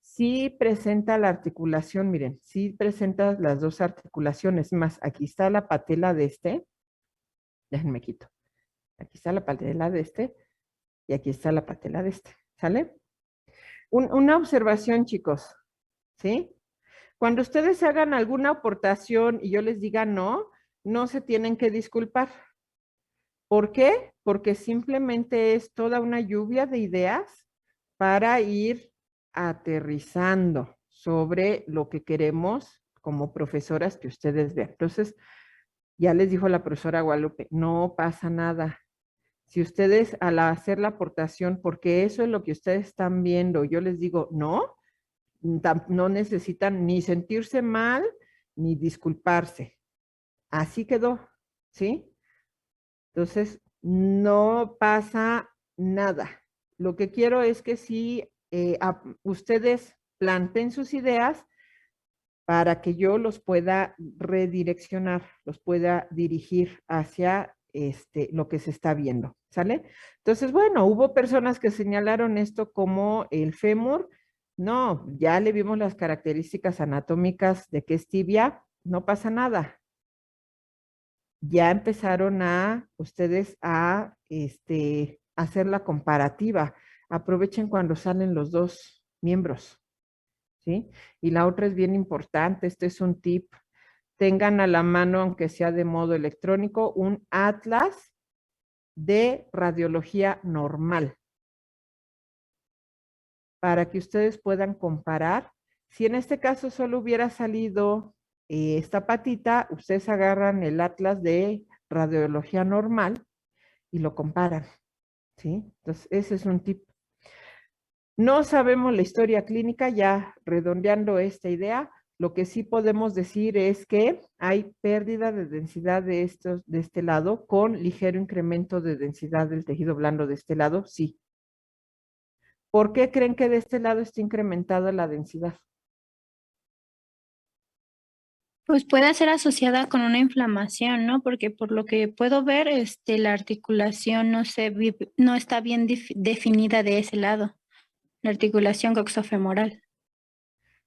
Sí presenta la articulación, miren, sí presenta las dos articulaciones. Más, aquí está la patela de este. Déjenme quito. Aquí está la patela de este y aquí está la patela de este. ¿Sale? Una observación, chicos, ¿sí? Cuando ustedes hagan alguna aportación y yo les diga no, no se tienen que disculpar. ¿Por qué? Porque simplemente es toda una lluvia de ideas para ir aterrizando sobre lo que queremos como profesoras que ustedes vean. Entonces, ya les dijo la profesora Guadalupe, no pasa nada. Si ustedes al hacer la aportación, porque eso es lo que ustedes están viendo, yo les digo, no, no necesitan ni sentirse mal ni disculparse. Así quedó, ¿sí? Entonces, no pasa nada. Lo que quiero es que si ustedes planteen sus ideas para que yo los pueda redireccionar, los pueda dirigir hacia lo que se está viendo, ¿sale? Entonces, bueno, hubo personas que señalaron esto como el fémur. No, ya le vimos las características anatómicas de que es tibia, no pasa nada. Ya empezaron a ustedes a hacer la comparativa. Aprovechen cuando salen los dos miembros, ¿sí? Y la otra es bien importante, este es un tip. Tengan a la mano, aunque sea de modo electrónico, un atlas de radiología normal para que ustedes puedan comparar. Si en este caso solo hubiera salido esta patita, ustedes agarran el atlas de radiología normal y lo comparan, ¿sí? Entonces, ese es un tip. No sabemos la historia clínica, ya redondeando esta idea, lo que sí podemos decir es que hay pérdida de densidad de este lado con ligero incremento de densidad del tejido blando de este lado, sí. ¿Por qué creen que de este lado está incrementada la densidad? Pues puede ser asociada con una inflamación, ¿no? Porque por lo que puedo ver, la articulación no está bien definida de ese lado, la articulación coxofemoral.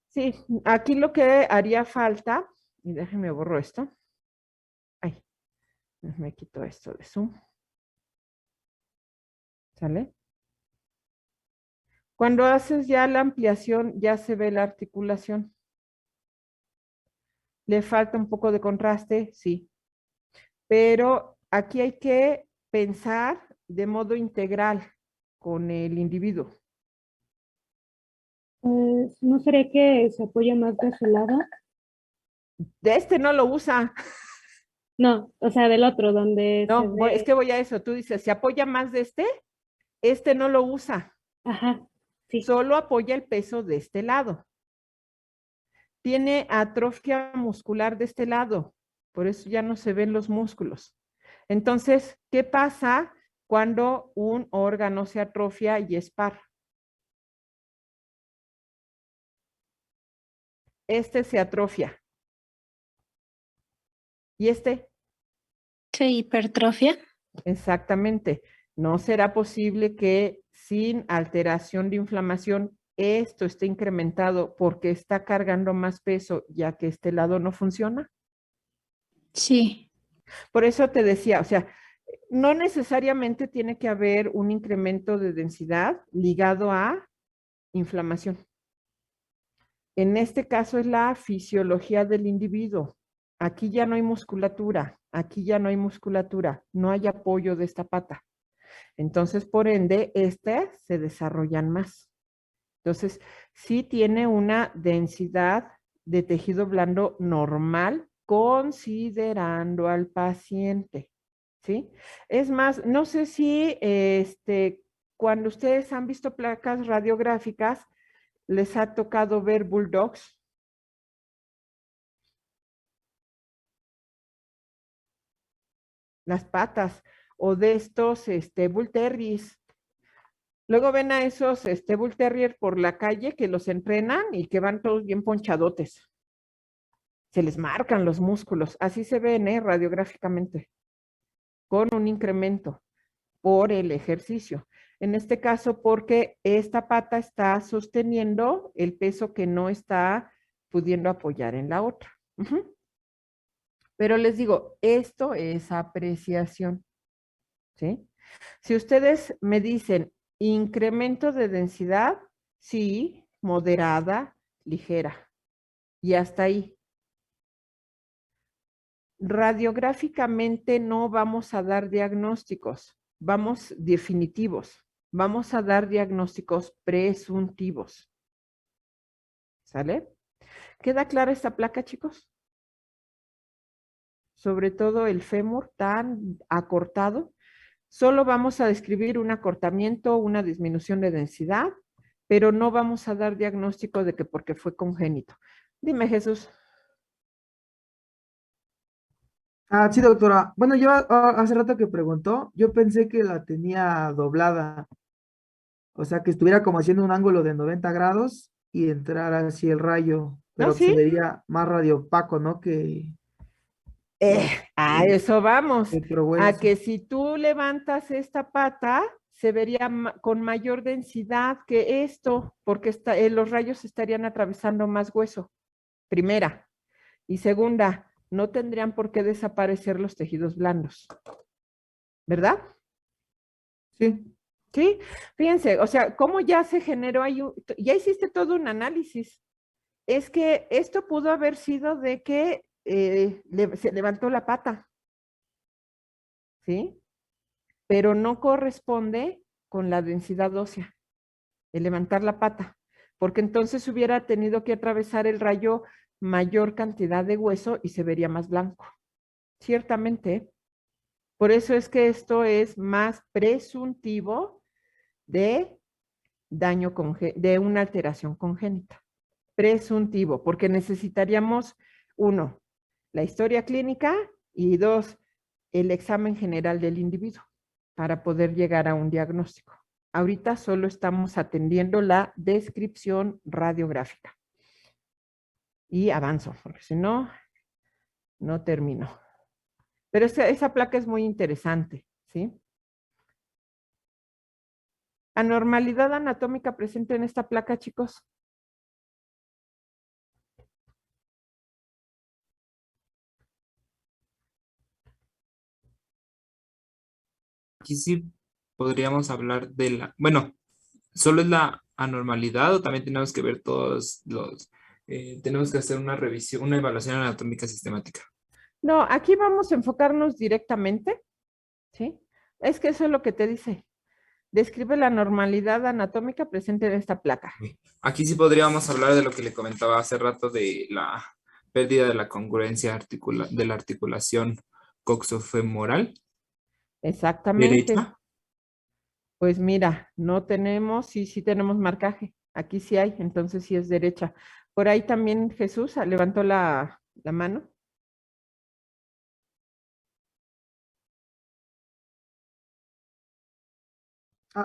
Sí, aquí lo que haría falta, y déjenme borro esto. Ay, me quito esto de Zoom. ¿Sale? Cuando haces ya la ampliación, ya se ve la articulación. ¿Le falta un poco de contraste? Sí. Pero aquí hay que pensar de modo integral con el individuo. Pues, ¿no sería que se apoya más de su lado? De este no lo usa. No, o sea, del otro, donde se No, es ve. que voy a eso. Tú dices, ¿se apoya más de este no lo usa. Ajá, sí. Solo apoya el peso de este lado. Tiene atrofia muscular de este lado. Por eso ya no se ven los músculos. Entonces, ¿qué pasa cuando un órgano se atrofia y es par? Este se atrofia. ¿Y este? ¿Se hipertrofia? Exactamente. No será posible que sin alteración de inflamación esto esté incrementado porque está cargando más peso, ya que este lado no funciona. Sí. Por eso te decía, o sea, no necesariamente tiene que haber un incremento de densidad ligado a inflamación. En este caso es la fisiología del individuo. Aquí ya no hay musculatura, aquí ya no hay musculatura, no hay apoyo de esta pata. Entonces, por ende, estas se desarrollan más. Entonces, sí tiene una densidad de tejido blando normal considerando al paciente. ¿sí? Es más, no sé si cuando ustedes han visto placas radiográficas, les ha tocado ver bulldogs. Las patas, o de estos bull terriers. Luego ven a esos bull terrier por la calle que los entrenan y que van todos bien ponchadotes. Se les marcan los músculos. Así se ven, radiográficamente, con un incremento por el ejercicio. En este caso, porque esta pata está sosteniendo el peso que no está pudiendo apoyar en la otra. Pero les digo, esto es apreciación, ¿sí? Si ustedes me dicen incremento de densidad, sí, moderada, ligera. Y hasta ahí. Radiográficamente no vamos a dar diagnósticos, vamos definitivos. Vamos a dar diagnósticos presuntivos. ¿Sale? ¿Queda clara esta placa, chicos? Sobre todo el fémur tan acortado. Solo vamos a describir un acortamiento, una disminución de densidad, pero no vamos a dar diagnóstico de que porque fue congénito. Dime, Jesús. Sí, doctora. Bueno, yo hace rato que preguntó, yo pensé que la tenía doblada, o sea, que estuviera como haciendo un ángulo de 90 grados y entrara así el rayo, ¿No, pero se sí? vería más radiopaco, ¿no? Que A eso vamos. otro A hueso. que si tú levantas esta pata, se vería con mayor densidad que esto, porque los rayos estarían atravesando más hueso. Primera. Y segunda, no tendrían por qué desaparecer los tejidos blandos. ¿Verdad? Sí. Sí. Fíjense, o sea, cómo ya se generó ahí, ya hiciste todo un análisis. Es que esto pudo haber sido de que se levantó la pata, ¿sí? Pero no corresponde con la densidad ósea, el levantar la pata, porque entonces hubiera tenido que atravesar el rayo mayor cantidad de hueso y se vería más blanco. Ciertamente, por eso es que esto es más presuntivo de daño de una alteración congénita. Presuntivo, porque necesitaríamos, uno, la historia clínica y dos, el examen general del individuo para poder llegar a un diagnóstico. Ahorita solo estamos atendiendo la descripción radiográfica. Y avanzo, porque si no, no termino. Pero esa placa es muy interesante, ¿sí? Anormalidad anatómica presente en esta placa, chicos. Aquí sí podríamos hablar de la, bueno, ¿solo es la anormalidad o también tenemos que ver todos tenemos que hacer una revisión, una evaluación anatómica sistemática? No, aquí vamos a enfocarnos directamente, ¿sí? Es que eso es lo que te dice. Describe la normalidad anatómica presente en esta placa. Aquí sí podríamos hablar de lo que le comentaba hace rato de la pérdida de la congruencia de la articulación coxofemoral Exactamente. derecha. Pues mira, no tenemos, sí tenemos marcaje. Aquí sí hay, entonces sí es derecha. Por ahí también Jesús levantó la mano.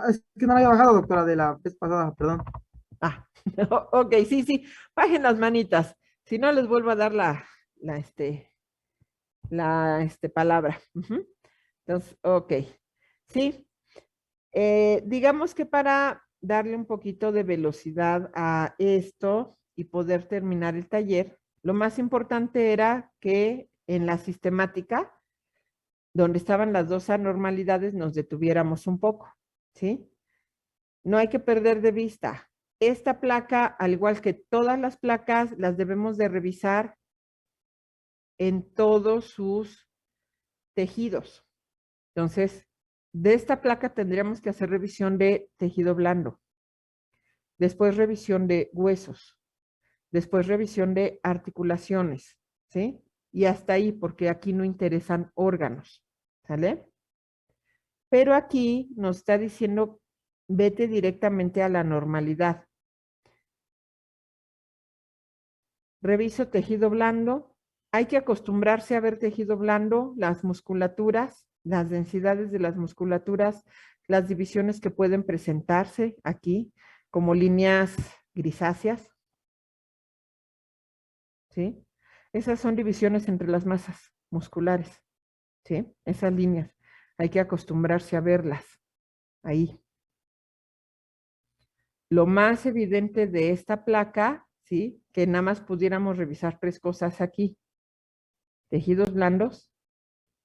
Es que no la había bajado, doctora, de la vez pasada, perdón. Ah, ok, sí, bajen las manitas. Si no, les vuelvo a dar la palabra. Entonces, ok. Sí, digamos que para darle un poquito de velocidad a esto y poder terminar el taller, lo más importante era que en la sistemática, donde estaban las dos anormalidades, nos detuviéramos un poco, ¿sí? No hay que perder de vista. Esta placa, al igual que todas las placas, las debemos de revisar en todos sus tejidos. Entonces, de esta placa tendríamos que hacer revisión de tejido blando, después revisión de huesos, después revisión de articulaciones, ¿sí? Y hasta ahí, porque aquí no interesan órganos, ¿sale? Pero aquí nos está diciendo, vete directamente a la normalidad. Reviso tejido blando. Hay que acostumbrarse a ver tejido blando, las musculaturas, las densidades de las musculaturas, las divisiones que pueden presentarse aquí como líneas grisáceas. ¿Sí? Esas son divisiones entre las masas musculares. ¿Sí? Esas líneas. Hay que acostumbrarse a verlas ahí. Lo más evidente de esta placa, ¿sí? Que nada más pudiéramos revisar 3 cosas aquí. Tejidos blandos,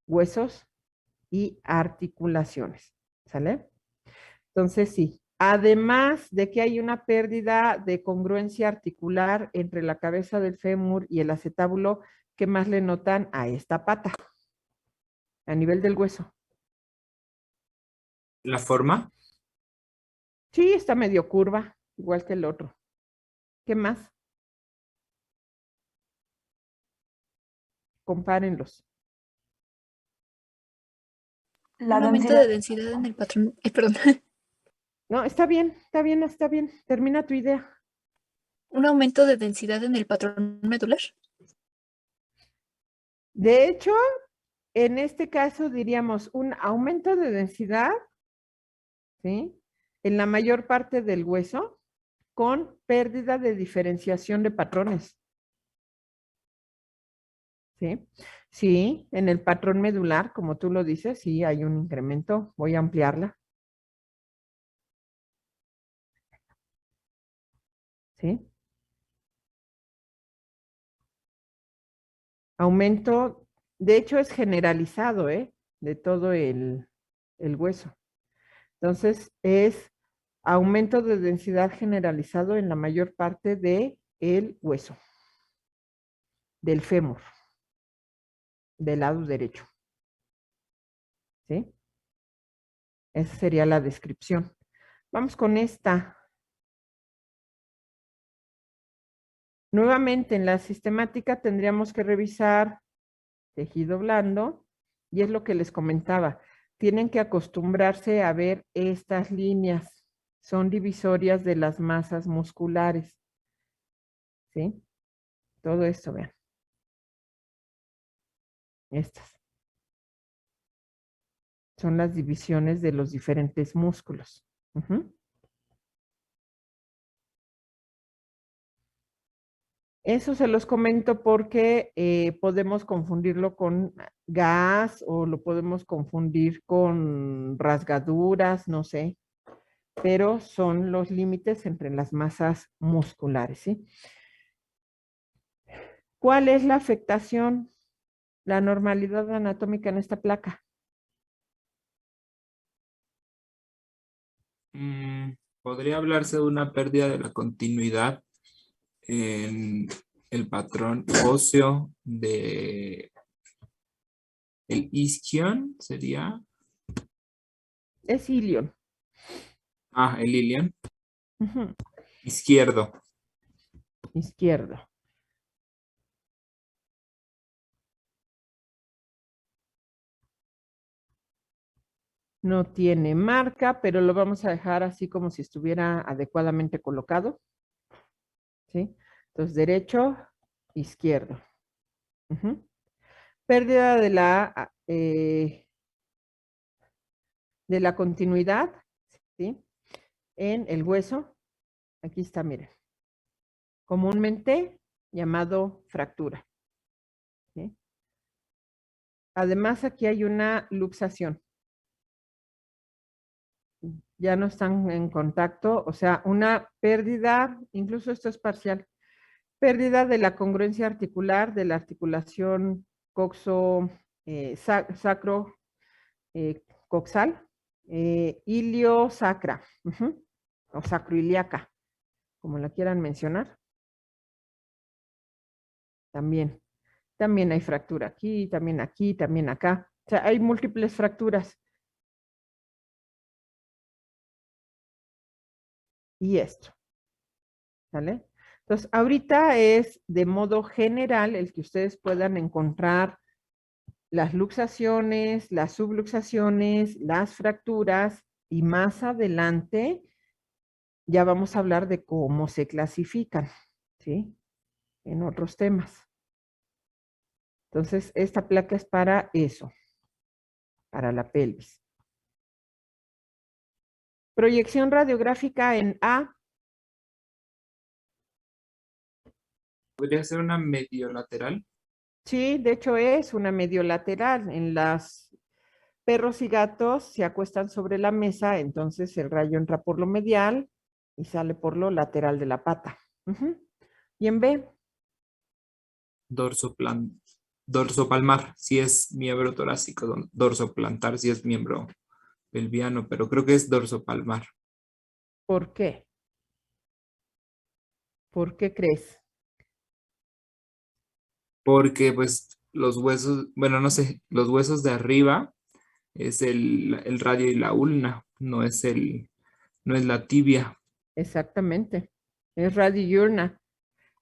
huesos y articulaciones. ¿Sale? Entonces, sí. Además de que hay una pérdida de congruencia articular entre la cabeza del fémur y el acetábulo, ¿qué más le notan a esta pata? A nivel del hueso. ¿La forma? Sí, está medio curva, igual que el otro. ¿Qué más? Compárenlos. La Un aumento densidad. de densidad en el patrón, perdón, No, está bien, está bien, está bien. Termina tu idea. un aumento de densidad en el patrón medular. De hecho, en este caso diríamos un aumento de densidad, ¿sí? En la mayor parte del hueso con pérdida de diferenciación de patrones. ¿Sí? Sí, en el patrón medular, como tú lo dices, sí hay un incremento. Voy a ampliarla. ¿Sí? Aumento, de hecho es generalizado, ¿eh? De todo el hueso. Entonces, es aumento de densidad generalizado en la mayor parte del hueso, del fémur, del lado derecho. ¿Sí? Esa sería la descripción. Vamos con esta. Nuevamente, en la sistemática tendríamos que revisar tejido blando, y es lo que les comentaba. Tienen que acostumbrarse a ver estas líneas. Son divisorias de las masas musculares. ¿Sí? Todo esto, vean. Estas. Son las divisiones de los diferentes músculos. Eso se los comento porque podemos confundirlo con gas o lo podemos confundir con rasgaduras, no sé, pero son los límites entre las masas musculares, ¿sí? ¿Cuál es la afectación, la normalidad anatómica en esta placa? Podría hablarse de una pérdida de la continuidad en el patrón óseo de el isquion, sería. Es ilion. El ilion. Ujú. Izquierdo. Izquierdo. No tiene marca, pero lo vamos a dejar así como si estuviera adecuadamente colocado. ¿Sí? Entonces, derecho, izquierdo. Pérdida de la continuidad, ¿sí? En el hueso. Aquí está, miren. Comúnmente llamado fractura. ¿Sí? Además, aquí hay una luxación. Ya no están en contacto, o sea, una pérdida, incluso esto es parcial, pérdida de la congruencia articular, de la articulación coxo, sacro, coxal, iliosacra, o sacroiliaca, como la quieran mencionar. También. También hay fractura aquí, también acá. O sea, hay múltiples fracturas. Y esto. ¿Sale? Entonces, ahorita es de modo general el que ustedes puedan encontrar las luxaciones, las subluxaciones, las fracturas y más adelante ya vamos a hablar de cómo se clasifican, ¿sí? En otros temas. Entonces, esta placa es para eso, para la pelvis. Proyección radiográfica en A. ¿Podría ser una medio lateral? Sí, de hecho es una medio lateral. En las perros y gatos se acuestan sobre la mesa, entonces el rayo entra por lo medial y sale por lo lateral de la pata. Ujú. Y en B, Dorso palmar, si es miembro torácico, dorso plantar, si es miembro pelviano, pero creo que es dorso palmar. ¿por qué? ¿Por qué crees? Porque pues los huesos, bueno, no sé, los huesos de arriba es el radio y la ulna, no es la tibia. Exactamente. Es radidiurna.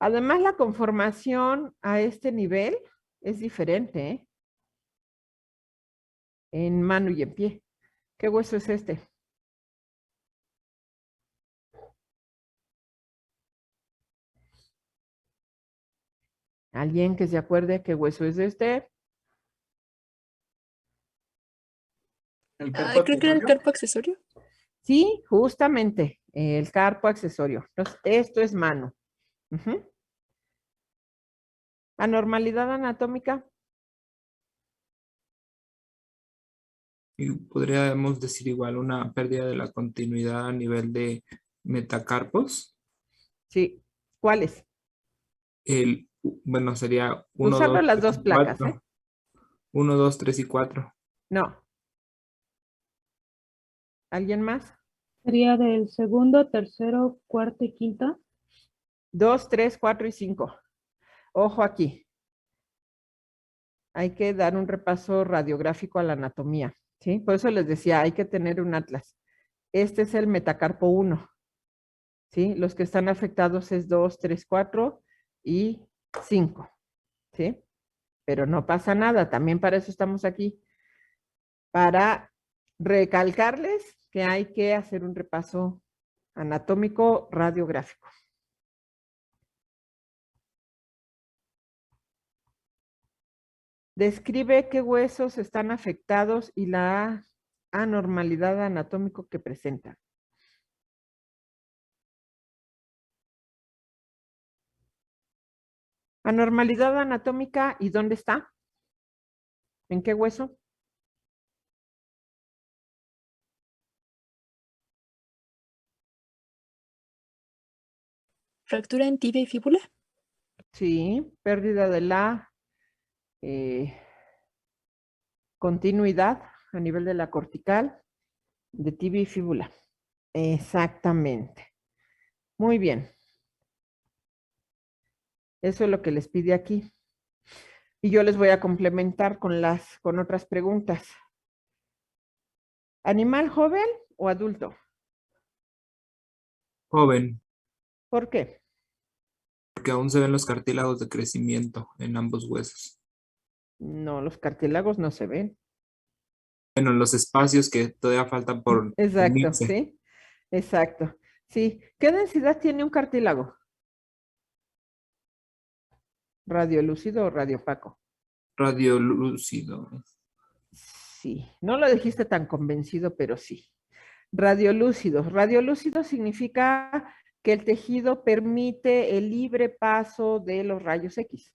Además, la conformación a este nivel es diferente, ¿eh? En mano y en pie. ¿Qué hueso es este? ¿Alguien que se acuerde qué hueso es este? ¿El Ay, creo que era el carpo accesorio. Sí, justamente, el carpo accesorio. Entonces, esto es mano. Ujú. Anormalidad anatómica. Y podríamos decir igual una pérdida de la continuidad a nivel de metacarpos. Sí. ¿Cuáles? Bueno, sería uno, Usando 2, las 3 dos y placas, ¿eh? 4. 1, 2, 3 y 4. No. ¿Alguien más? Sería del segundo, tercero, cuarto y quinto. 2, 3, 4 y 5. Ojo aquí. Hay que dar un repaso radiográfico a la anatomía, ¿sí? Por eso les decía, hay que tener un atlas. Este es el metacarpo 1, ¿sí? Los que están afectados es 2, 3, 4 y 5, ¿sí? Pero no pasa nada, también para eso estamos aquí, para recalcarles que hay que hacer un repaso anatómico radiográfico. Describe qué huesos están afectados y la anormalidad anatómico que presentan. Anormalidad anatómica, ¿y dónde está? ¿En qué hueso? Fractura en tibia y fíbula. Sí, pérdida de la continuidad a nivel de la cortical, de tibia y fíbula. Exactamente. Muy bien. Eso es lo que les pide aquí. Y yo les voy a complementar con otras preguntas. ¿Animal joven o adulto? Joven, ¿Por qué? porque aún se ven los cartílagos de crecimiento en ambos huesos. No, los cartílagos no se ven. Bueno, los espacios que todavía faltan por Exacto, unirse. ¿sí? Exacto. Sí. ¿Qué densidad tiene un cartílago? ¿Radiolúcido o radiopaco? Radiolúcido. Sí. No lo dijiste tan convencido, pero sí. Radiolúcido. Radiolúcido significa que el tejido permite el libre paso de los rayos X.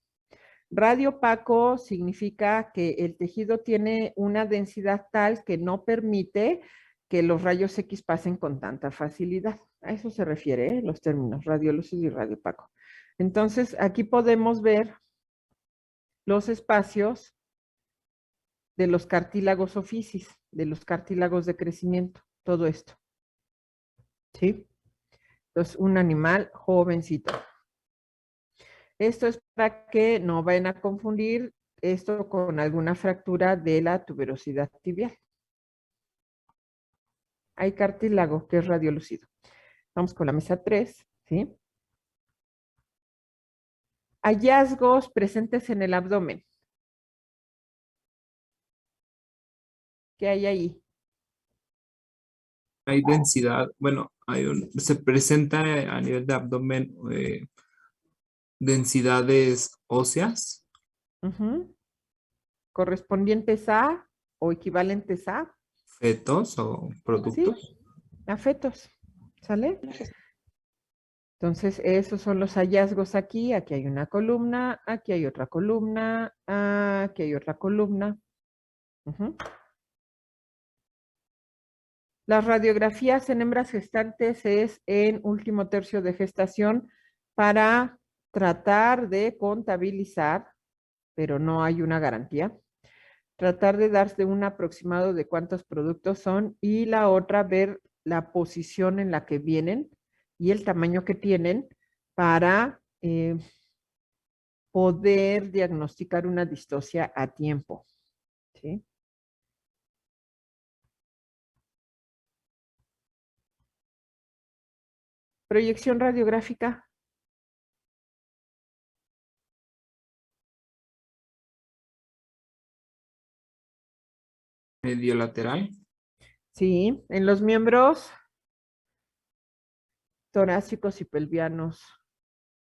Radio opaco significa que el tejido tiene una densidad tal que no permite que los rayos X pasen con tanta facilidad. A eso se refiere, los términos radiolúcido y radio opaco. Entonces, aquí podemos ver los espacios de los cartílagos oficis, de los cartílagos de crecimiento, todo esto. ¿Sí? Entonces, un animal jovencito. Esto es para que no vayan a confundir esto con alguna fractura de la tuberosidad tibial. Hay cartílago que es radiolúcido. Vamos con la mesa 3, ¿sí? Hallazgos presentes en el abdomen. ¿Qué hay ahí? Hay densidad, bueno, se presenta a nivel de abdomen densidades óseas, Ujú. Correspondientes a o equivalentes a, fetos o sí, productos. a fetos. ¿Sale? Entonces, esos son los hallazgos aquí. Aquí hay una columna, aquí hay otra columna, aquí hay otra columna. Ujú. Las radiografías en hembras gestantes es en último tercio de gestación para tratar de contabilizar, pero no hay una garantía. Tratar de darse un aproximado de cuántos productos son y la otra ver la posición en la que vienen y el tamaño que tienen para poder diagnosticar una distocia a tiempo. ¿Sí? Proyección radiográfica. Medio lateral. Sí, en los miembros torácicos y pelvianos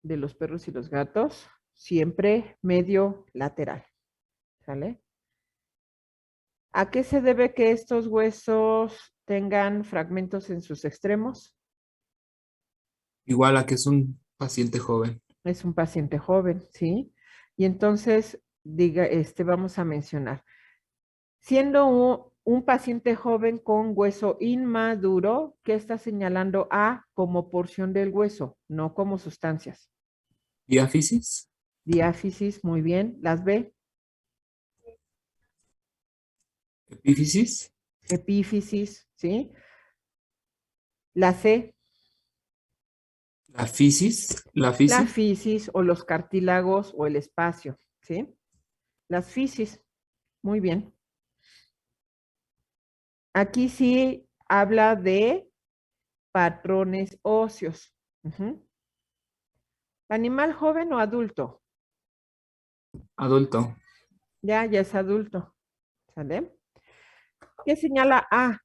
de los perros y los gatos, siempre medio lateral. ¿Sale? ¿A qué se debe que estos huesos tengan fragmentos en sus extremos? Igual a que es un paciente joven. Es un paciente joven, ¿sí? Y entonces, vamos a mencionar, siendo un paciente joven con hueso inmaduro, ¿qué está señalando A como porción del hueso, no como sustancias? Diáfisis. Diáfisis, muy bien. Las B, Epífisis. epífisis, ¿sí? La C, La fisis. La la fisis. fisis o los cartílagos o el espacio, ¿sí? Las fisis, muy bien. Aquí sí habla de patrones óseos. Ujú. ¿Animal joven o adulto? Adulto. Ya es adulto. ¿Sale? ¿Qué señala A?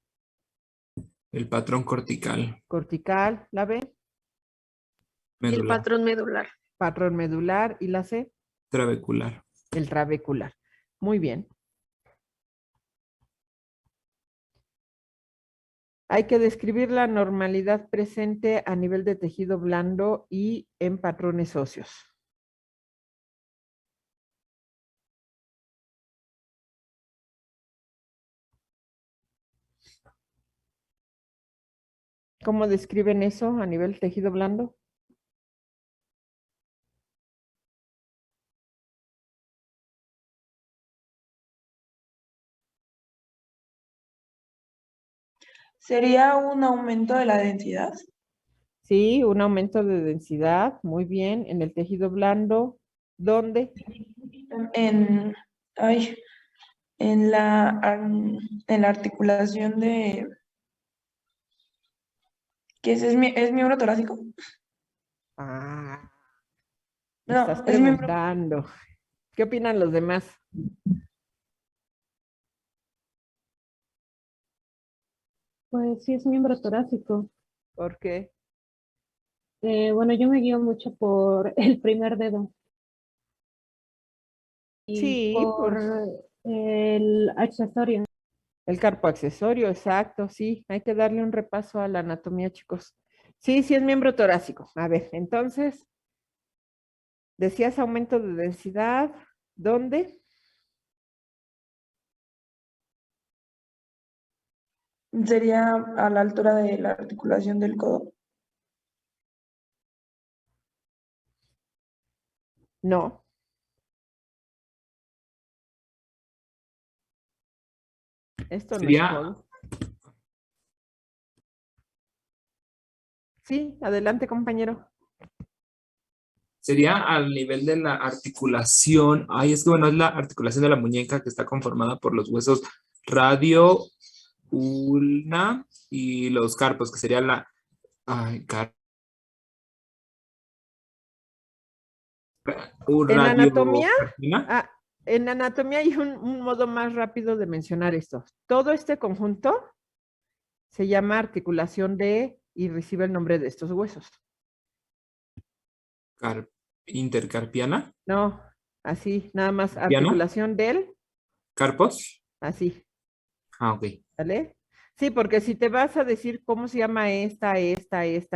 El patrón cortical. Cortical, la B, El Medular. patrón medular. patrón medular y la C, Trabecular. el trabecular. Muy bien. Hay que describir la normalidad presente a nivel de tejido blando y en patrones óseos. ¿Cómo describen eso a nivel tejido blando? ¿Sería un aumento de la densidad? Sí, un aumento de densidad, muy bien, en el tejido blando. ¿Dónde? En, ay, en la articulación de, ¿qué es miembro torácico? Ah, me estás No, es miembro. preguntando. ¿Qué opinan los demás? Pues sí es miembro torácico. ¿Por qué? Bueno, yo me guío mucho por el primer dedo y Sí, por el accesorio. el carpo accesorio, exacto, sí. Hay que darle un repaso a la anatomía, chicos. Sí, sí es miembro torácico. A ver, entonces, decías aumento de densidad. ¿Dónde? Sería a la altura de la articulación del codo. No. Esto no es Sería, codo. Sí, adelante, compañero. sería al nivel de la articulación. Ay, es que bueno, es la articulación de la muñeca que está conformada por los huesos radio, ulna y los carpos, que sería la. Ay, En radio. anatomía, Carpina. ah, En anatomía hay un modo más rápido de mencionar esto. Todo este conjunto se llama articulación de y recibe el nombre de estos huesos. Intercarpiana, No, así, nada más ¿piano? articulación del, Carpos. así, Ah, ok. ¿vale? Sí, porque si te vas a decir cómo se llama esta,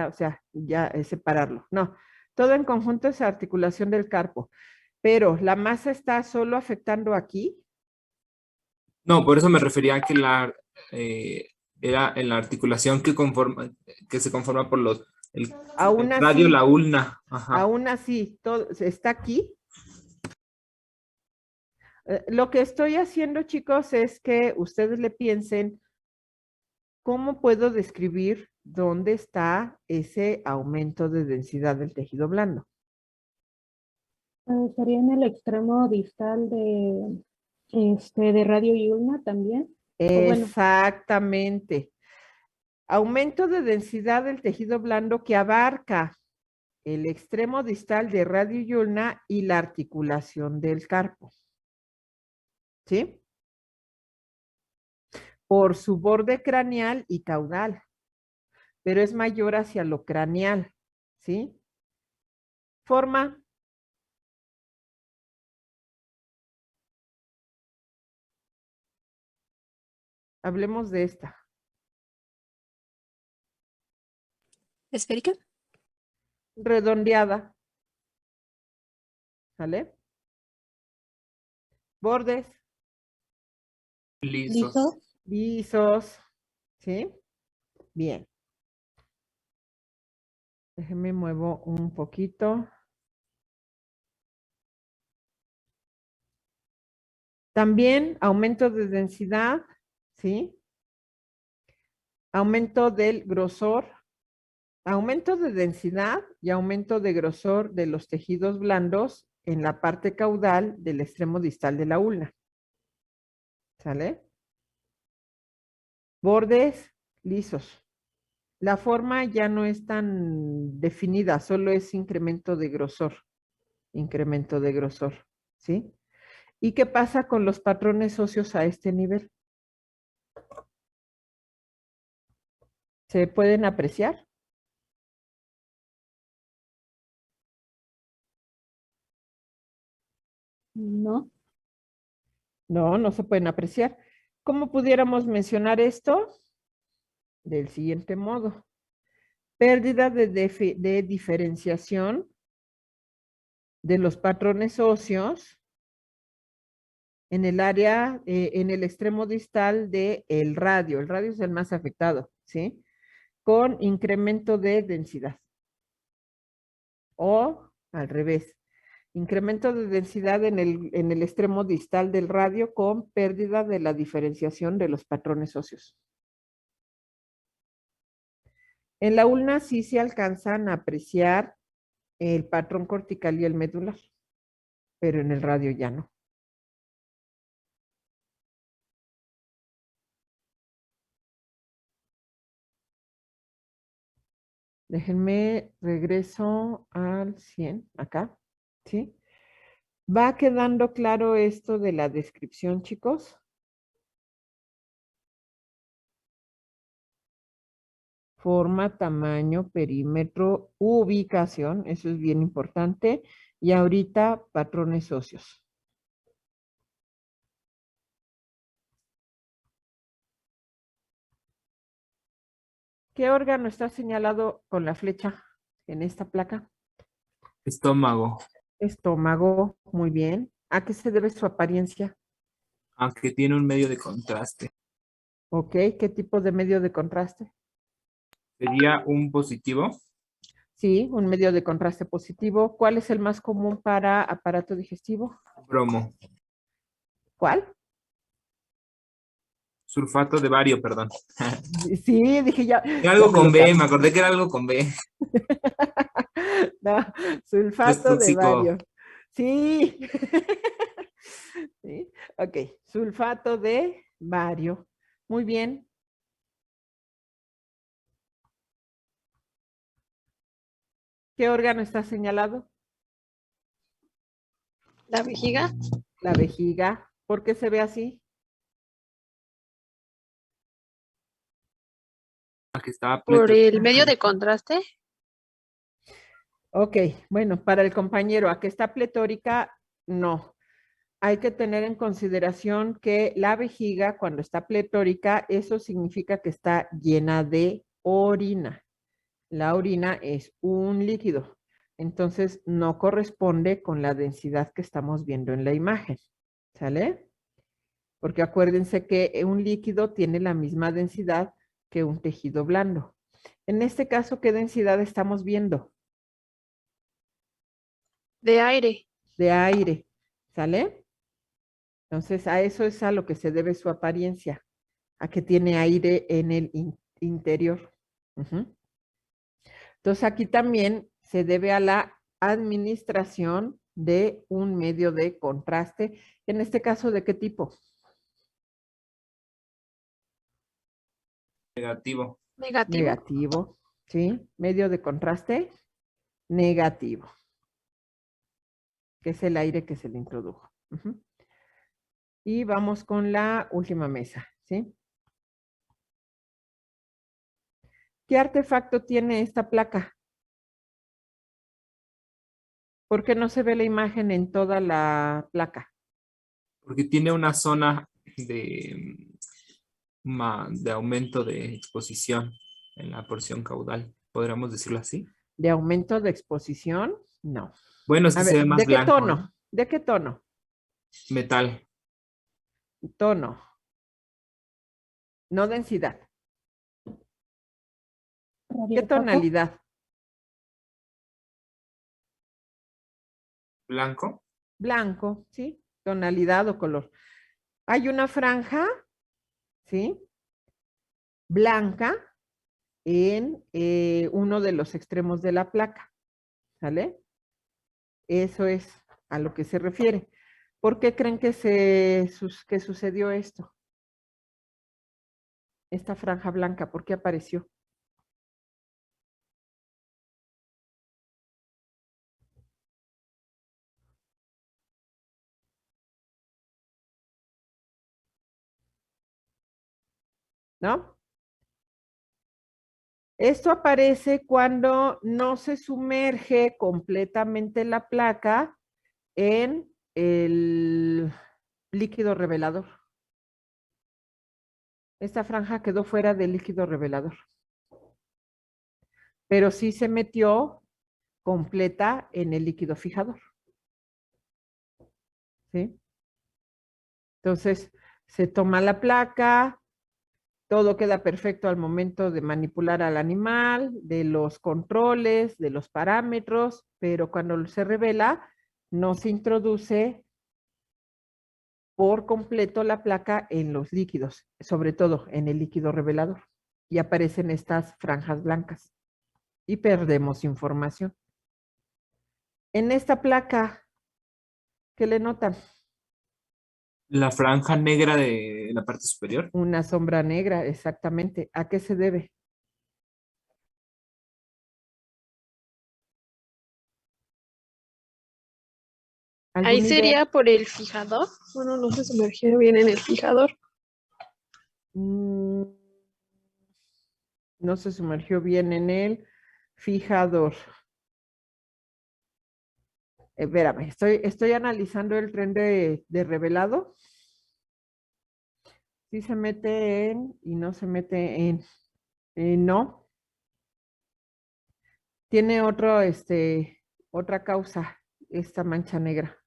o sea, ya es separarlo. No, todo en conjunto es articulación del carpo, pero la masa está solo afectando aquí. No, por eso me refería a que era en la articulación que se conforma por el Aún radio, así, la ulna. Ajá. aún así, todo está aquí. Lo que estoy haciendo, chicos, es que ustedes le piensen cómo puedo describir dónde está ese aumento de densidad del tejido blando. Sería en el extremo distal de radio y ulna también. O bueno, Exactamente. Aumento de densidad del tejido blando que abarca el extremo distal de radio y ulna y la articulación del carpo. ¿Sí? Por su borde craneal y caudal, pero es mayor hacia lo craneal. ¿Sí? Forma. Hablemos de esta. ¿Esférica? Redondeada. ¿Sale? Bordes. Lisos. Lisos. ¿Sí? Bien. Déjenme muevo un poquito. También aumento de densidad, ¿sí? Aumento del grosor. Aumento de densidad y aumento de grosor de los tejidos blandos en la parte caudal del extremo distal de la ulna. ¿Sale? Bordes lisos. La forma ya no es tan definida, solo es incremento de grosor. Incremento de grosor, ¿sí? ¿Y qué pasa con los patrones óseos a este nivel? ¿Se pueden apreciar? no. No, no se pueden apreciar. ¿Cómo pudiéramos mencionar esto? Del siguiente modo. Pérdida de diferenciación de los patrones óseos en el área, en el extremo distal del radio. El radio es el más afectado, ¿sí? Con incremento de densidad. O al revés. Incremento de densidad en el extremo distal del radio con pérdida de la diferenciación de los patrones óseos. En la ulna sí se alcanzan a apreciar el patrón cortical y el medular, pero en el radio ya no. Déjenme, regreso al 100, acá, ¿sí? ¿Va quedando claro esto de la descripción, chicos? Forma, tamaño, perímetro, ubicación, eso es bien importante. Y ahorita, patrones óseos. ¿Qué órgano está señalado con la flecha en esta placa? Estómago. Estómago, muy bien. ¿A qué se debe su apariencia? Aunque tiene un medio de contraste. Ok, ¿qué tipo de medio de contraste? Sería un positivo. Sí, un medio de contraste positivo. ¿Cuál es el más común para aparato digestivo? Bromo. ¿Cuál? Sulfato de bario, perdón. Sí, dije ya. Era algo ya me con lo B, sabía. me acordé que era algo con B. No, Es sulfato de tóxico. bario. Sí. Sí. Ok, sulfato de bario. Muy bien. ¿Qué órgano está señalado? La vejiga. La vejiga. ¿Por qué se ve así? Que estaba Por el pletórica. medio de contraste. Ok, bueno, para el compañero, a que está pletórica, no. Hay que tener en consideración que la vejiga, cuando está pletórica, eso significa que está llena de orina. La orina es un líquido, entonces no corresponde con la densidad que estamos viendo en la imagen. ¿Sale? Porque acuérdense que un líquido tiene la misma densidad que un tejido blando. En este caso, ¿qué densidad estamos viendo? De aire. De aire. ¿Sale? Entonces, a eso es a lo que se debe su apariencia, a que tiene aire en el interior. Ujú. Entonces, aquí también se debe a la administración de un medio de contraste. En este caso, ¿de qué tipo? Negativo. Negativo. Negativo, ¿sí? Medio de contraste negativo, que es el aire que se le introdujo. Ujú. Y vamos con la última mesa, ¿sí? ¿Qué artefacto tiene esta placa? ¿Por qué no se ve la imagen en toda la placa? Porque tiene una zona de aumento de exposición en la porción caudal. ¿Podríamos decirlo así? ¿De aumento de exposición? No. Bueno, es A que se ver, ve más ¿de qué blanco, ¿no? tono? ¿De qué tono? Metal. Tono, no densidad. ¿Qué tonalidad? Blanco. Blanco, ¿sí? Tonalidad o color. Hay una franja, ¿sí? Blanca en uno de los extremos de la placa, ¿sale? Eso es a lo que se refiere. ¿Por qué creen que que sucedió esto? Esta franja blanca, ¿por qué apareció? ¿No? Esto aparece cuando no se sumerge completamente la placa en el líquido revelador. Esta franja quedó fuera del líquido revelador, pero sí se metió completa en el líquido fijador. ¿Sí? Entonces, se toma la placa, todo queda perfecto al momento de manipular al animal, de los controles, de los parámetros, pero cuando se revela, no se introduce por completo la placa en los líquidos, sobre todo en el líquido revelador, y aparecen estas franjas blancas y perdemos información. En esta placa, ¿qué le notan? La franja negra de la parte superior. Una sombra negra, exactamente. ¿A qué se debe? Ahí ¿Alguna idea? sería por el fijador. Bueno, no se sumergió bien en el fijador. Mm, no se sumergió bien en el fijador. Espérame, estoy analizando el tren de revelado. Sí se mete en y no se mete en. No. Tiene otra causa, esta mancha negra.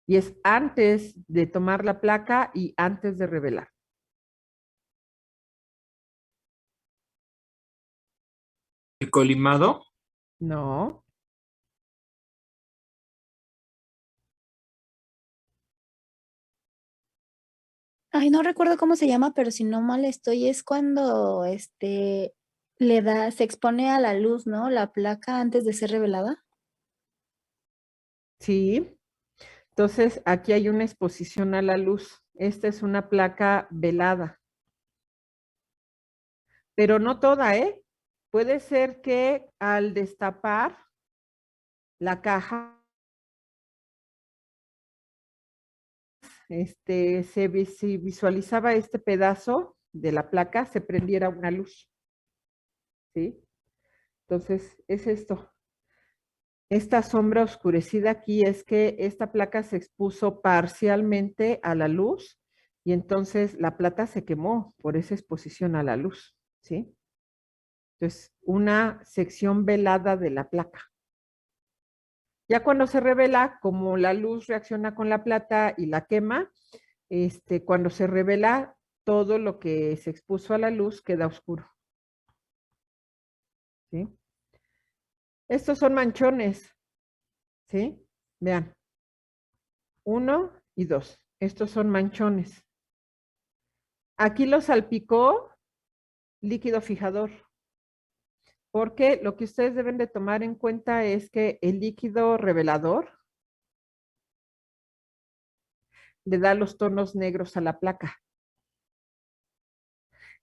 Y es antes de tomar la placa y antes de revelar. El colimado. No. Ay, no recuerdo cómo se llama, pero si no mal estoy, es cuando se expone a la luz, ¿no? La placa antes de ser revelada. Sí. Entonces, aquí hay una exposición a la luz. Esta es una placa velada. Pero no toda, ¿eh? Puede ser que al destapar la caja se visualizaba este pedazo de la placa, se prendiera una luz. ¿Sí? Entonces, es esto. Esta sombra oscurecida aquí es que esta placa se expuso parcialmente a la luz y entonces la plata se quemó por esa exposición a la luz, ¿sí? Entonces, una sección velada de la placa. Ya cuando se revela, como la luz reacciona con la plata y la quema, cuando se revela, todo lo que se expuso a la luz queda oscuro, ¿sí? Estos son manchones, ¿sí? Vean. 1 y 2. Estos son manchones. Aquí lo salpicó líquido fijador. Porque lo que ustedes deben de tomar en cuenta es que el líquido revelador le da los tonos negros a la placa.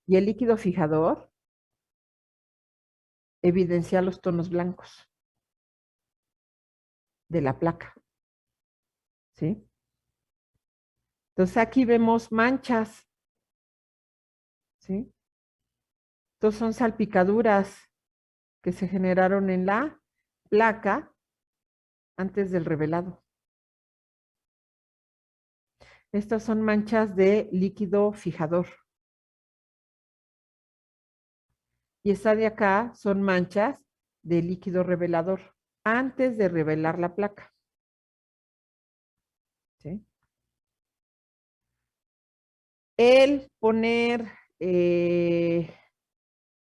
Y el líquido fijador evidencia los tonos blancos de la placa. ¿Sí? Entonces aquí vemos manchas. ¿Sí? Entonces son salpicaduras que se generaron en la placa antes del revelado. Estas son manchas de líquido fijador. Y esta de acá son manchas de líquido revelador antes de revelar la placa. ¿Sí? El poner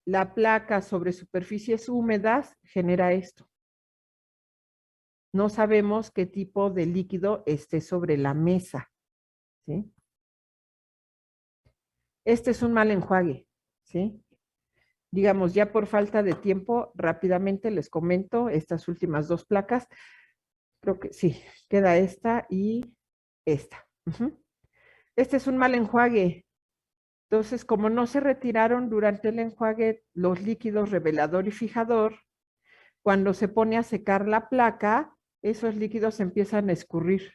la placa sobre superficies húmedas genera esto. No sabemos qué tipo de líquido esté sobre la mesa. ¿Sí? Este es un mal enjuague. ¿Sí? Digamos, ya por falta de tiempo, rápidamente les comento estas últimas dos placas. Creo que sí, queda esta y esta. Este es un mal enjuague. Entonces, como no se retiraron durante el enjuague los líquidos revelador y fijador, cuando se pone a secar la placa, esos líquidos empiezan a escurrir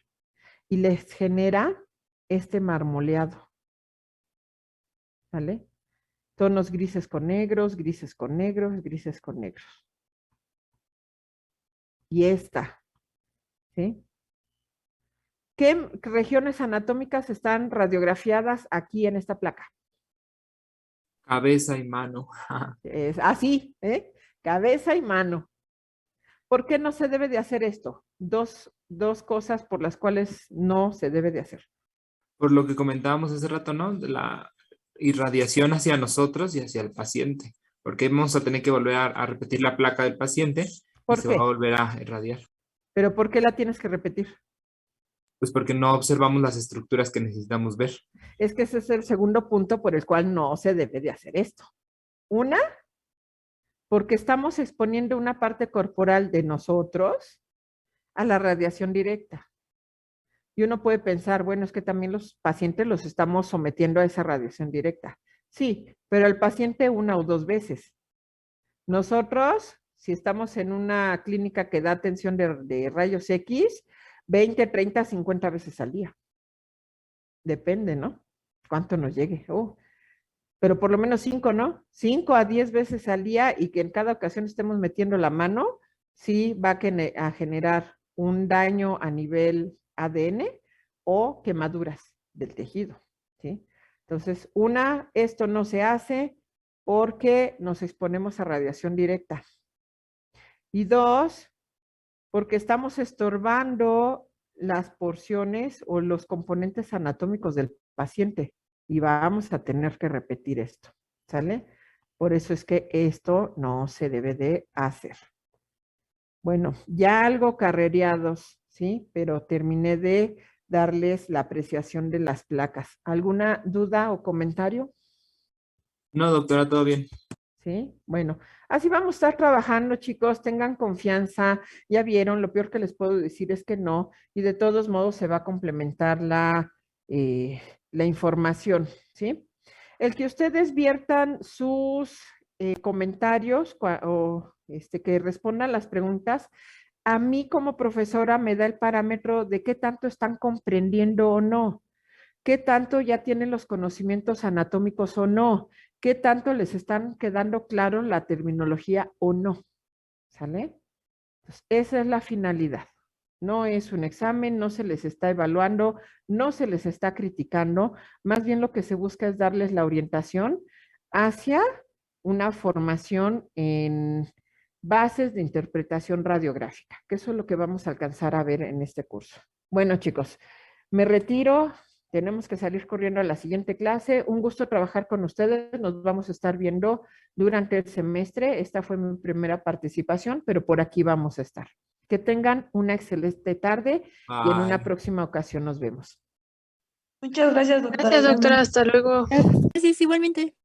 y les genera este marmoleado. ¿Vale? Tonos grises con negros, grises con negros, grises con negros. Y esta, ¿sí? ¿Qué regiones anatómicas están radiografiadas aquí en esta placa? Cabeza y mano. Es así, ¿eh? Cabeza y mano. ¿Por qué no se debe de hacer esto? Dos cosas por las cuales no se debe de hacer. Por lo que comentábamos hace rato, ¿no? De la irradiación hacia nosotros y hacia el paciente. Porque vamos a tener que volver a repetir la placa del paciente y ¿Por se va a qué? volver a irradiar. ¿Pero por qué la tienes que repetir? Pues porque no observamos las estructuras que necesitamos ver. Es que ese es el segundo punto por el cual no se debe de hacer esto. Una, porque estamos exponiendo una parte corporal de nosotros a la radiación directa. Y uno puede pensar, bueno, es que también los pacientes los estamos sometiendo a esa radiación directa. Sí, pero el paciente una o dos veces. Nosotros, si estamos en una clínica que da atención de rayos X, 20, 30, 50 veces al día. Depende, ¿no? Cuánto nos llegue. Pero por lo menos 5, ¿no? 5 a 10 veces al día y que en cada ocasión estemos metiendo la mano, sí va a generar un daño a nivel ADN o quemaduras del tejido, ¿sí? Entonces, una, esto no se hace porque nos exponemos a radiación directa. Y dos, porque estamos estorbando las porciones o los componentes anatómicos del paciente y vamos a tener que repetir esto, ¿sale? Por eso es que esto no se debe de hacer. Bueno, ya algo carrereados, ¿sí? Pero terminé de darles la apreciación de las placas. ¿Alguna duda o comentario? No, doctora, todo bien. ¿Sí? Bueno, así vamos a estar trabajando, chicos, tengan confianza, ya vieron, lo peor que les puedo decir es que no, y de todos modos se va a complementar la información, ¿sí? El que ustedes viertan sus comentarios o que respondan las preguntas, a mí como profesora me da el parámetro de qué tanto están comprendiendo o no. ¿Qué tanto ya tienen los conocimientos anatómicos o no? ¿Qué tanto les están quedando claro la terminología o no? ¿Sale? Entonces, esa es la finalidad. No es un examen, no se les está evaluando, no se les está criticando, más bien lo que se busca es darles la orientación hacia una formación en bases de interpretación radiográfica, que eso es lo que vamos a alcanzar a ver en este curso. Bueno, chicos, me retiro, tenemos que salir corriendo a la siguiente clase. Un gusto trabajar con ustedes, nos vamos a estar viendo durante el semestre. Esta fue mi primera participación, pero por aquí vamos a estar. Que tengan una excelente tarde y en una Bye. próxima ocasión nos vemos. Muchas gracias, doctora. Gracias, doctora. Hasta luego. Gracias, igualmente.